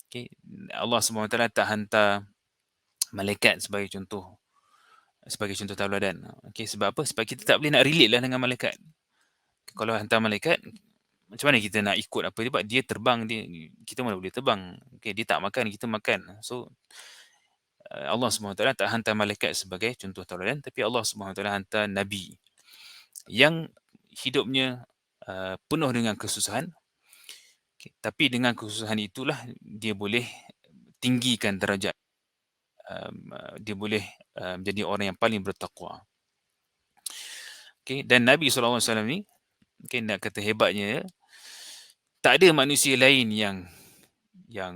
Okay. Allah SWT tak hantar malaikat sebagai contoh tauladan. Okay, sebab apa? Sebab kita tak boleh nak relate lah dengan malaikat. Kalau hantar malaikat, macam mana kita nak ikut apa dia buat? Dia terbang, kita mana boleh terbang. Okay, dia tak makan, kita makan. So Allah SWT tak hantar malaikat sebagai contoh tauladan, tapi Allah SWT hantar Nabi yang hidupnya penuh dengan kesusahan. Okay, tapi dengan kesusahan itulah dia boleh tinggikan darjat. Dia boleh menjadi orang yang paling bertakwa. Okay, dan Nabi SAW ni, okay, nak kata hebatnya, tak ada manusia lain yang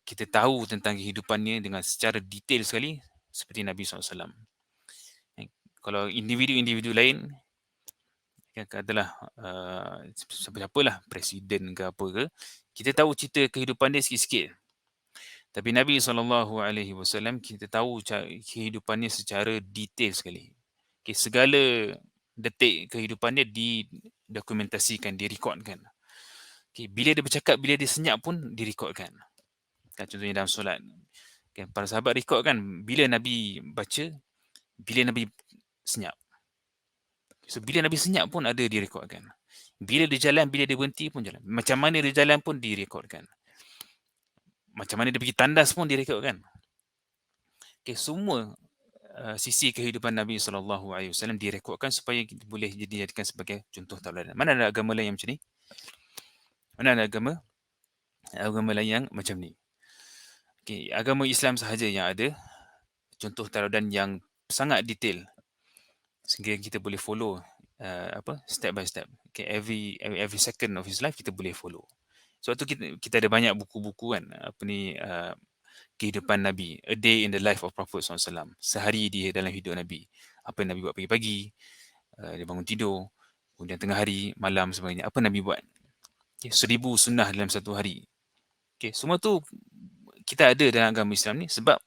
kita tahu tentang kehidupannya dengan secara detail sekali seperti Nabi SAW. Kalau individu-individu lain, yang katalah siapa-siapalah, presiden ke apa ke, kita tahu cerita kehidupan dia sikit-sikit. Tapi Nabi SAW, kita tahu kehidupannya secara detail sekali. Okay, segala detik kehidupan dia didokumentasikan, direkodkan. Okay, bila dia bercakap, bila dia senyap pun direkodkan. Kan, contohnya dalam solat. Okay, para sahabat rekodkan bila Nabi baca, bila Nabi senyap. So, bila Nabi senyap pun ada direkodkan. Bila dia jalan, bila dia berhenti pun jalan. Macam mana dia jalan pun direkodkan. Macam mana dia pergi tandas pun direkodkan. Okay, semua sisi kehidupan Nabi SAW direkodkan supaya kita boleh dijadikan sebagai contoh tauladan. Mana ada agama lain yang macam ni? Mana ada agama lain yang macam ni? Okay, agama Islam sahaja yang ada contoh tauladan yang sangat detail sehingga kita boleh follow step by step. Okay, every second of his life kita boleh follow. Sebab tu kita ada banyak buku-buku kan, kehidupan Nabi, A Day in the Life of Prophet SAW, sehari dia dalam hidup Nabi. Apa yang Nabi buat pagi-pagi, dia bangun tidur, kemudian tengah hari, malam sebagainya, apa Nabi buat. Okay, 1000 sunnah dalam satu hari. Okay, semua tu kita ada dalam agama Islam ni sebab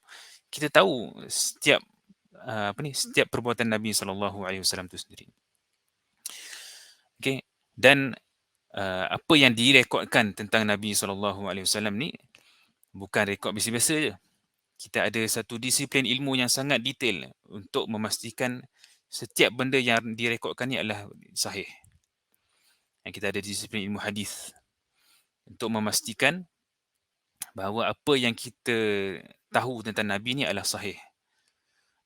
kita tahu setiap perbuatan Nabi SAW tu sendiri. Okay, dan apa yang direkodkan tentang Nabi SAW ni bukan rekod biasa-biasa je. Kita ada satu disiplin ilmu yang sangat detail untuk memastikan setiap benda yang direkodkan ni adalah sahih. Dan kita ada disiplin ilmu hadis untuk memastikan bahawa apa yang kita tahu tentang Nabi ni adalah sahih.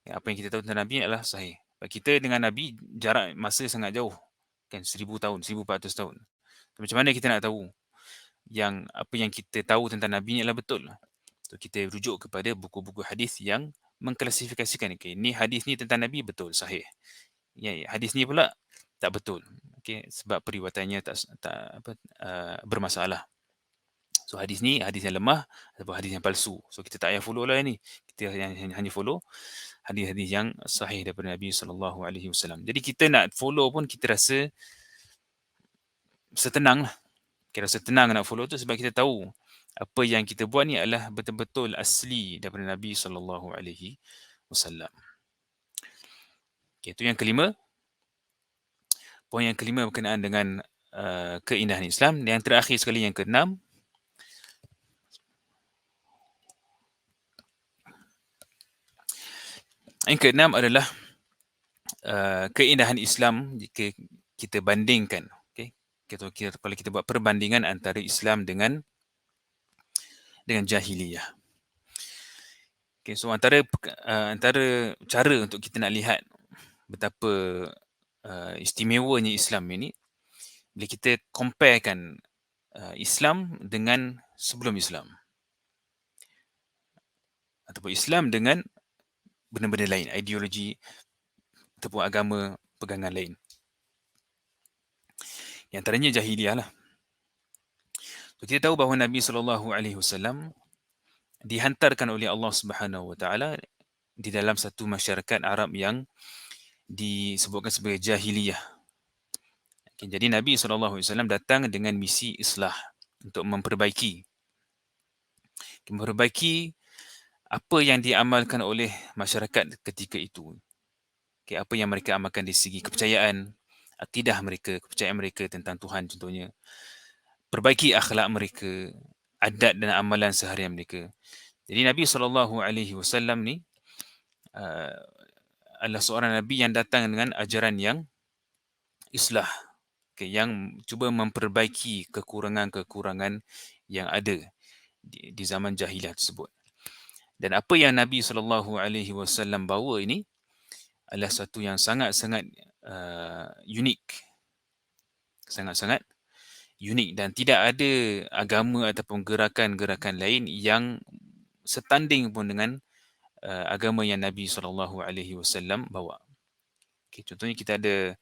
Apa yang kita tahu tentang Nabi ni adalah sahih. Kita dengan Nabi jarak masa sangat jauh. Kan, 1000 tahun, 1400 tahun. Macam mana kita nak tahu yang apa yang kita tahu tentang Nabi ni adalah betul? So, kita rujuk kepada buku-buku hadis yang mengklasifikasikan, okay, ni hadis ni tentang Nabi betul, sahih. Ya, hadis ni pula tak betul. okey, sebab periwatannya bermasalah. So hadis ni hadis yang lemah ataupun hadis yang palsu. So kita tak payah follow lah ni. Kita hanya follow hadis-hadis yang sahih daripada Nabi sallallahu alaihi wasallam. Jadi kita nak follow pun kita rasa setenang lah. Kita rasa tenang nak follow tu sebab kita tahu apa yang kita buat ni adalah betul-betul asli daripada Nabi sallallahu alaihi wasallam. Okey, itu yang kelima. Poin yang kelima berkenaan dengan keindahan Islam. Yang terakhir sekali yang keenam. Yang keenam adalah keindahan Islam jika kita bandingkan, okey. Kalau kita buat perbandingan antara Islam dengan jahiliyah. Okey, so antara cara untuk kita nak lihat betapa istimewanya Islam ini bila kita comparekan Islam dengan sebelum Islam ataupun Islam dengan benda-benda lain, ideologi ataupun agama pegangan lain. Yang antaranya jahiliyah lah. So, kita tahu bahawa Nabi SAW dihantarkan oleh Allah Subhanahu Wa Taala di dalam satu masyarakat Arab yang disebutkan sebagai jahiliyah. Okay, jadi Nabi SAW datang dengan misi islah untuk memperbaiki apa yang diamalkan oleh masyarakat ketika itu. Okay, apa yang mereka amalkan dari segi kepercayaan, akidah mereka, kepercayaan mereka tentang Tuhan contohnya. Perbaiki akhlak mereka, adat dan amalan seharian mereka. Jadi Nabi SAW ni adalah seorang Nabi yang datang dengan ajaran yang islah. Okay, yang cuba memperbaiki kekurangan-kekurangan yang ada di zaman jahiliah tersebut. Dan apa yang Nabi SAW bawa ini adalah satu yang sangat-sangat unik. Sangat-sangat unik dan tidak ada agama ataupun gerakan-gerakan lain yang setanding pun dengan agama yang Nabi SAW bawa. Okay, contohnya kita ada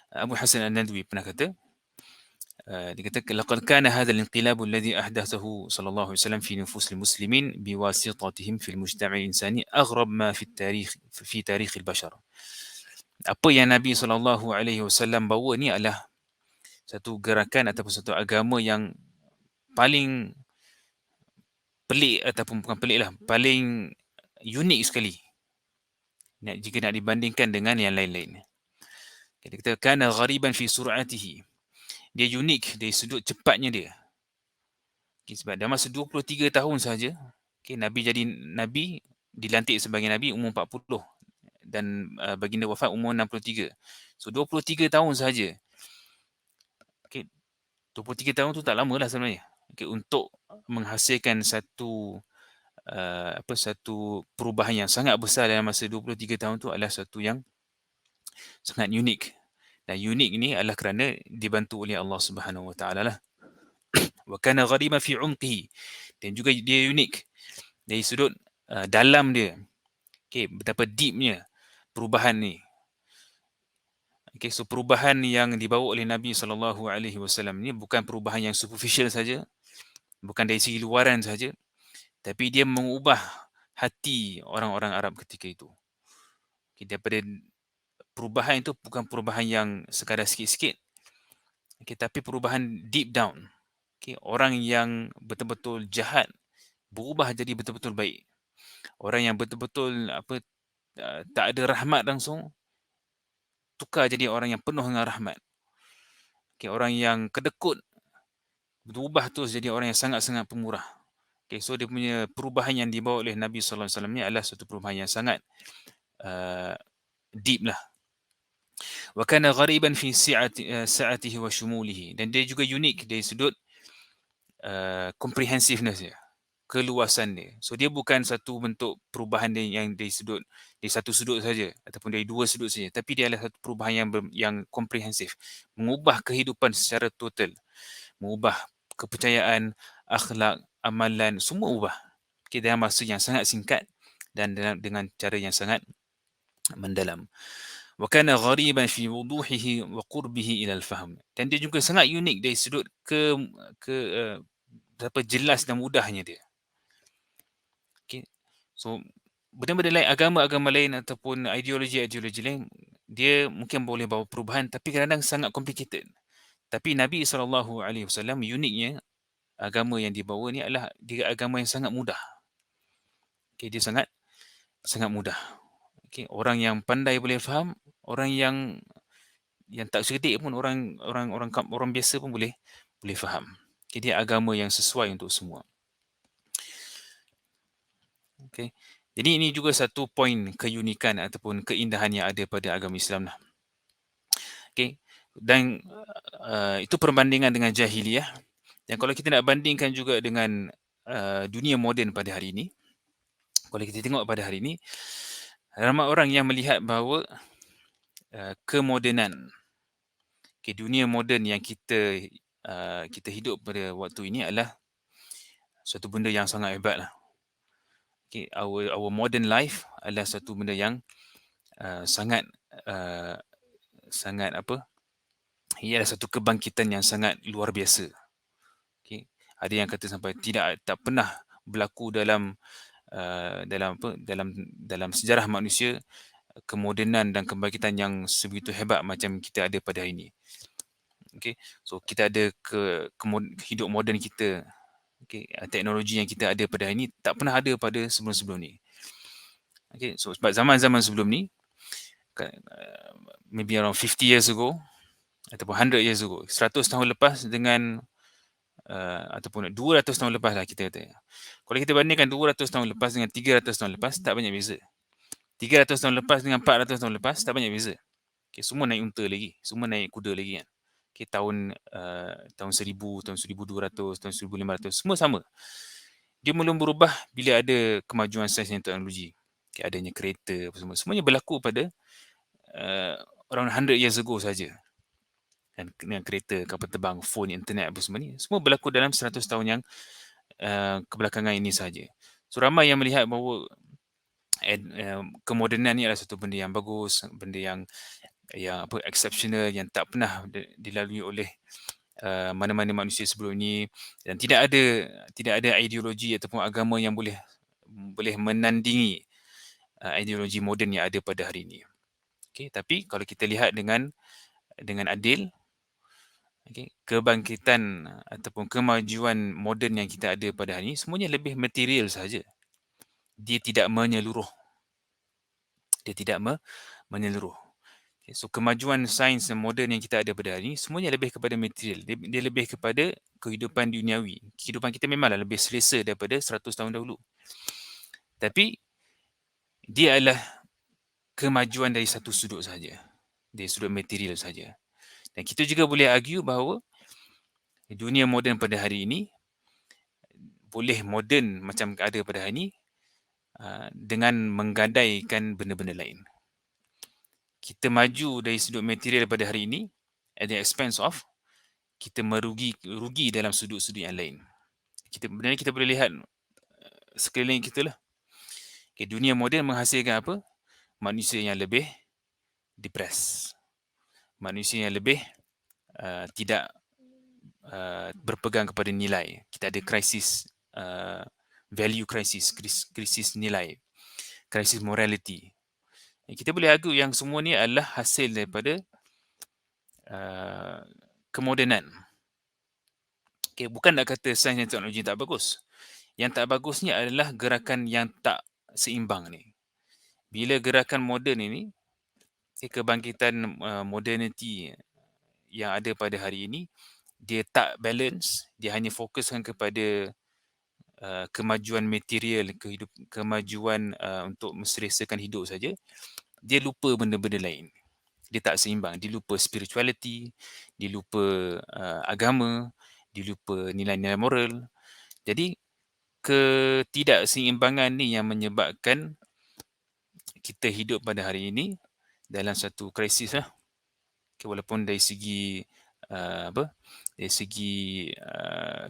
Abu Hasan An-Nadwi pernah kata, dia kata laqad kana hadha al-inqilab alladhi ahdathahu sallallahu alaihi wasallam fi nufus al-muslimin biwasitatihim fi al-mujtama' al-insani aghrab ma fi tarikh al-bashar. Apa yang Nabi sallallahu alaihi wasallam bawa ni adalah satu gerakan ataupun satu agama yang paling pelik ataupun bukan pelik lah, paling unik sekali jika nak dibandingkan dengan yang lain-lain. Kita kata kana ghariban fi sur'atihi. Dia unik dari sudut cepatnya dia. Okay, sebab dalam masa 23 tahun saja, okay, Nabi jadi Nabi, dilantik sebagai Nabi umur 40 dan baginda wafat umur 63. So 23 tahun saja. Okay, 23 tahun tu tak lama lah sebenarnya. Okay, untuk menghasilkan satu perubahan yang sangat besar dalam masa 23 tahun tu adalah satu yang sangat unik. Dan unik ini adalah kerana dibantu oleh Allah Subhanahu Wa Taala lah. Wa kana ghariban fi 'umqihi. Dan juga dia unik dari sudut dalam dia. Okey, betapa deepnya perubahan ni. Okey, so perubahan yang dibawa oleh Nabi sallallahu alaihi wasallam ni bukan perubahan yang superficial saja, bukan dari segi luaran saja, tapi dia mengubah hati orang-orang Arab ketika itu. Okay, daripada perubahan itu bukan perubahan yang sekadar sikit-sikit, okay, tapi perubahan deep down. Okay, orang yang betul-betul jahat berubah jadi betul-betul baik. Orang yang betul-betul tak ada rahmat langsung tukar jadi orang yang penuh dengan rahmat. Okay, orang yang kedekut berubah terus jadi orang yang sangat-sangat pemurah. Okay, so dia punya perubahan yang dibawa oleh Nabi sallallahu alaihi wasallam ni adalah satu perubahan yang sangat deep lah. Wa kana ghariban fi sa'atihi wa shumulihi. Dan dia juga unik dari sudut comprehensiveness dia, keluasan dia. So dia bukan satu bentuk perubahan dia yang dari satu sudut saja ataupun dari dua sudut saja, tapi dia adalah satu perubahan yang komprehensif, mengubah kehidupan secara total, mengubah kepercayaan, akhlak, amalan, semua ubah. Okay, dalam masa yang sangat singkat dan dengan cara yang sangat mendalam. wa kana ghariban fi wuduhihi wa qurbihi ila al-fahm. Dan dia juga sangat unik dari sudut ke betapa jelas dan mudahnya dia. Okey. So benda-benda lain, agama-agama lain ataupun ideologi-ideologi lain, dia mungkin boleh bawa perubahan tapi kadang-kadang sangat complicated. Tapi Nabi SAW uniknya agama yang dibawa ni adalah dia agama yang sangat mudah. Okey, dia sangat sangat mudah. Okey, orang yang pandai boleh faham, orang yang tak cerdik pun, orang biasa pun boleh faham. Okey, dia agama yang sesuai untuk semua. Okey. Jadi ini juga satu poin keunikan ataupun keindahan yang ada pada agama Islam lah. Okey. Dan itu perbandingan dengan jahiliyah. Dan kalau kita nak bandingkan juga dengan dunia moden pada hari ini, kalau kita tengok pada hari ini, ramai orang yang melihat bahawa kemodenan, dunia moden yang kita hidup pada waktu ini adalah suatu benda yang sangat hebat lah. Our modern life adalah satu benda yang sangat ia adalah satu kebangkitan yang sangat luar biasa. Okay. Ada yang kata sampai tak pernah berlaku dalam dalam sejarah manusia kemodenan dan kebangkitan yang sebegitu hebat macam kita ada pada hari ini. Okay. So kita ada hidup moden kita, teknologi yang kita ada pada hari ini tak pernah ada pada sebelum-sebelum ni. Okay. So sebab zaman-zaman sebelum ni, maybe around 50 years ago ataupun 100 years ago, 100 tahun lepas dengan ataupun 200 tahun lepas lah kita kata. Kalau kita bandingkan 200 tahun lepas dengan 300 tahun lepas, tak banyak beza. 300 tahun lepas dengan 400 tahun lepas, tak banyak beza. Okay, semua naik unta lagi, semua naik kuda lagi kan. Okay, tahun 1000, tahun 1200, tahun 1500, semua sama. Dia belum berubah bila ada kemajuan sains dan teknologi. Okay, adanya kereta apa semua. Semuanya berlaku pada around 100 years ago saja. Dan dengan kereta, kapal terbang, phone, internet apa semua ni, semua berlaku dalam 100 tahun yang kebelakangan ini sahaja. So ramai yang melihat bahawa kemodenan ni adalah satu benda yang bagus, benda yang exceptional, yang tak pernah dilalui oleh mana-mana manusia sebelum ni, dan tidak ada ideologi ataupun agama yang boleh menandingi ideologi moden yang ada pada hari ini. Okay, tapi kalau kita lihat dengan adil, kebangkitan ataupun kemajuan moden yang kita ada pada hari ini semuanya lebih material saja. Dia tidak menyeluruh. Menyeluruh. Okay, so kemajuan sains dan moden yang kita ada pada hari ini semuanya lebih kepada material. Dia lebih kepada kehidupan duniawi. Kehidupan kita memanglah lebih selesa daripada 100 tahun dahulu. Tapi dia adalah kemajuan dari satu sudut saja. Dari sudut material saja. Dan kita juga boleh argue bahawa dunia moden pada hari ini boleh moden macam ada pada hari ini dengan menggadaikan benda-benda lain. Kita maju dari sudut material pada hari ini at the expense of kita rugi dalam sudut-sudut yang lain. Benda ni kita boleh lihat sekeliling kita lah. Okay, dunia moden menghasilkan apa? Manusia yang lebih depressed. Manusia yang lebih tidak berpegang kepada nilai. Kita ada krisis value krisis nilai, krisis morality. Kita boleh argue yang semua ni adalah hasil daripada kemodenan. Okay, bukan nak kata sains dan teknologi tak bagus. Yang tak bagus ni adalah gerakan yang tak seimbang ni. Bila gerakan moden ini, kebangkitan modernity yang ada pada hari ini, dia tak balance, dia hanya fokuskan kepada kemajuan material, kemajuan untuk menselesakan hidup saja. Dia lupa benda-benda lain. Dia tak seimbang. Dia lupa spirituality, dia lupa agama, dia lupa nilai-nilai moral. Jadi ketidakseimbangan ni yang menyebabkan kita hidup pada hari ini dalam satu krisis lah. Okay, walaupun dari segi dari segi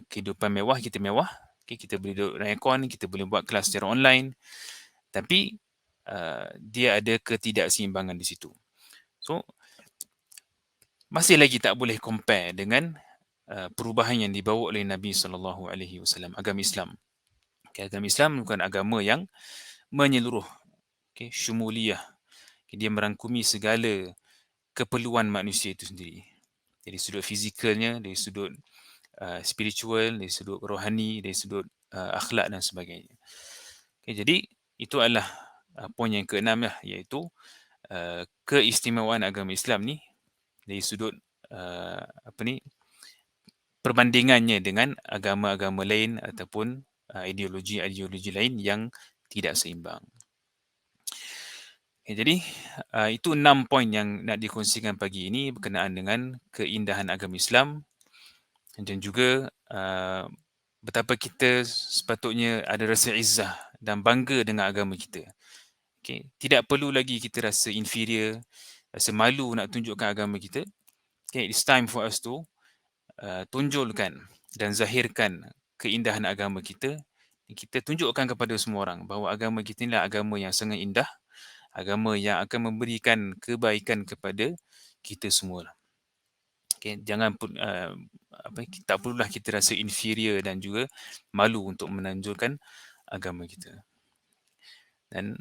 kehidupan mewah, kita mewah. Okay, kita boleh duduk dalam aircon, kita boleh buat kelas secara online. Tapi dia ada ketidakseimbangan di situ. So, masih lagi tak boleh compare dengan perubahan yang dibawa oleh Nabi SAW, agama Islam. Okay, agama Islam bukan agama yang menyeluruh, okay, syumuliyah. Okay, dia merangkumi segala keperluan manusia itu sendiri. Dari sudut fizikalnya, dari sudut spiritual, dari sudut rohani, dari sudut akhlak dan sebagainya. Okay, jadi itu adalah poin yang keenam lah, iaitu keistimewaan agama Islam ni dari sudut apa ni, perbandingannya dengan agama-agama lain ataupun ideologi-ideologi lain yang tidak seimbang. Okay, jadi itu 6 poin yang nak dikongsikan pagi ini berkenaan dengan keindahan agama Islam dan juga betapa kita sepatutnya ada rasa izzah dan bangga dengan agama kita. Okay, tidak perlu lagi kita rasa inferior, rasa malu nak tunjukkan agama kita. Okay, it's time for us to tunjulkan dan zahirkan keindahan agama kita. Kita tunjukkan kepada semua orang bahawa agama kita inilah agama yang sangat indah, agama yang akan memberikan kebaikan kepada kita semua. Okay, jangan tak perlulah kita rasa inferior dan juga malu untuk menanjurkan agama kita. Dan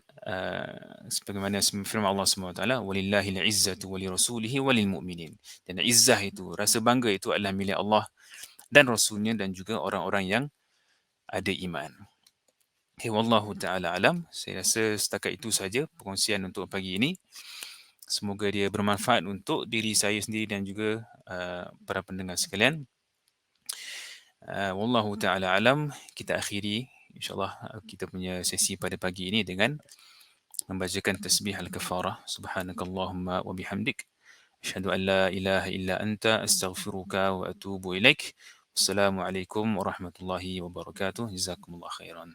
sebagaimana firman Allah SWT, walillahil izzatu walirasulihi walilmu'minin. Dan izzah itu, rasa bangga itu adalah milik Allah dan Rasulnya dan juga orang-orang yang ada iman. Okay, wallahu ta'ala alam. Saya rasa setakat itu saja perkongsian untuk pagi ini. Semoga dia bermanfaat untuk diri saya sendiri dan juga para pendengar sekalian. Wallahu ta'ala alam. Kita akhiri insyaAllah kita punya sesi pada pagi ini dengan membacakan tasbih al-kafarah. Subhanakallahumma wa bihamdik. Asyhadu an la ilaha illa anta astaghfiruka wa atubu ilaik. Assalamualaikum warahmatullahi wabarakatuh. Jazakumullah khairan.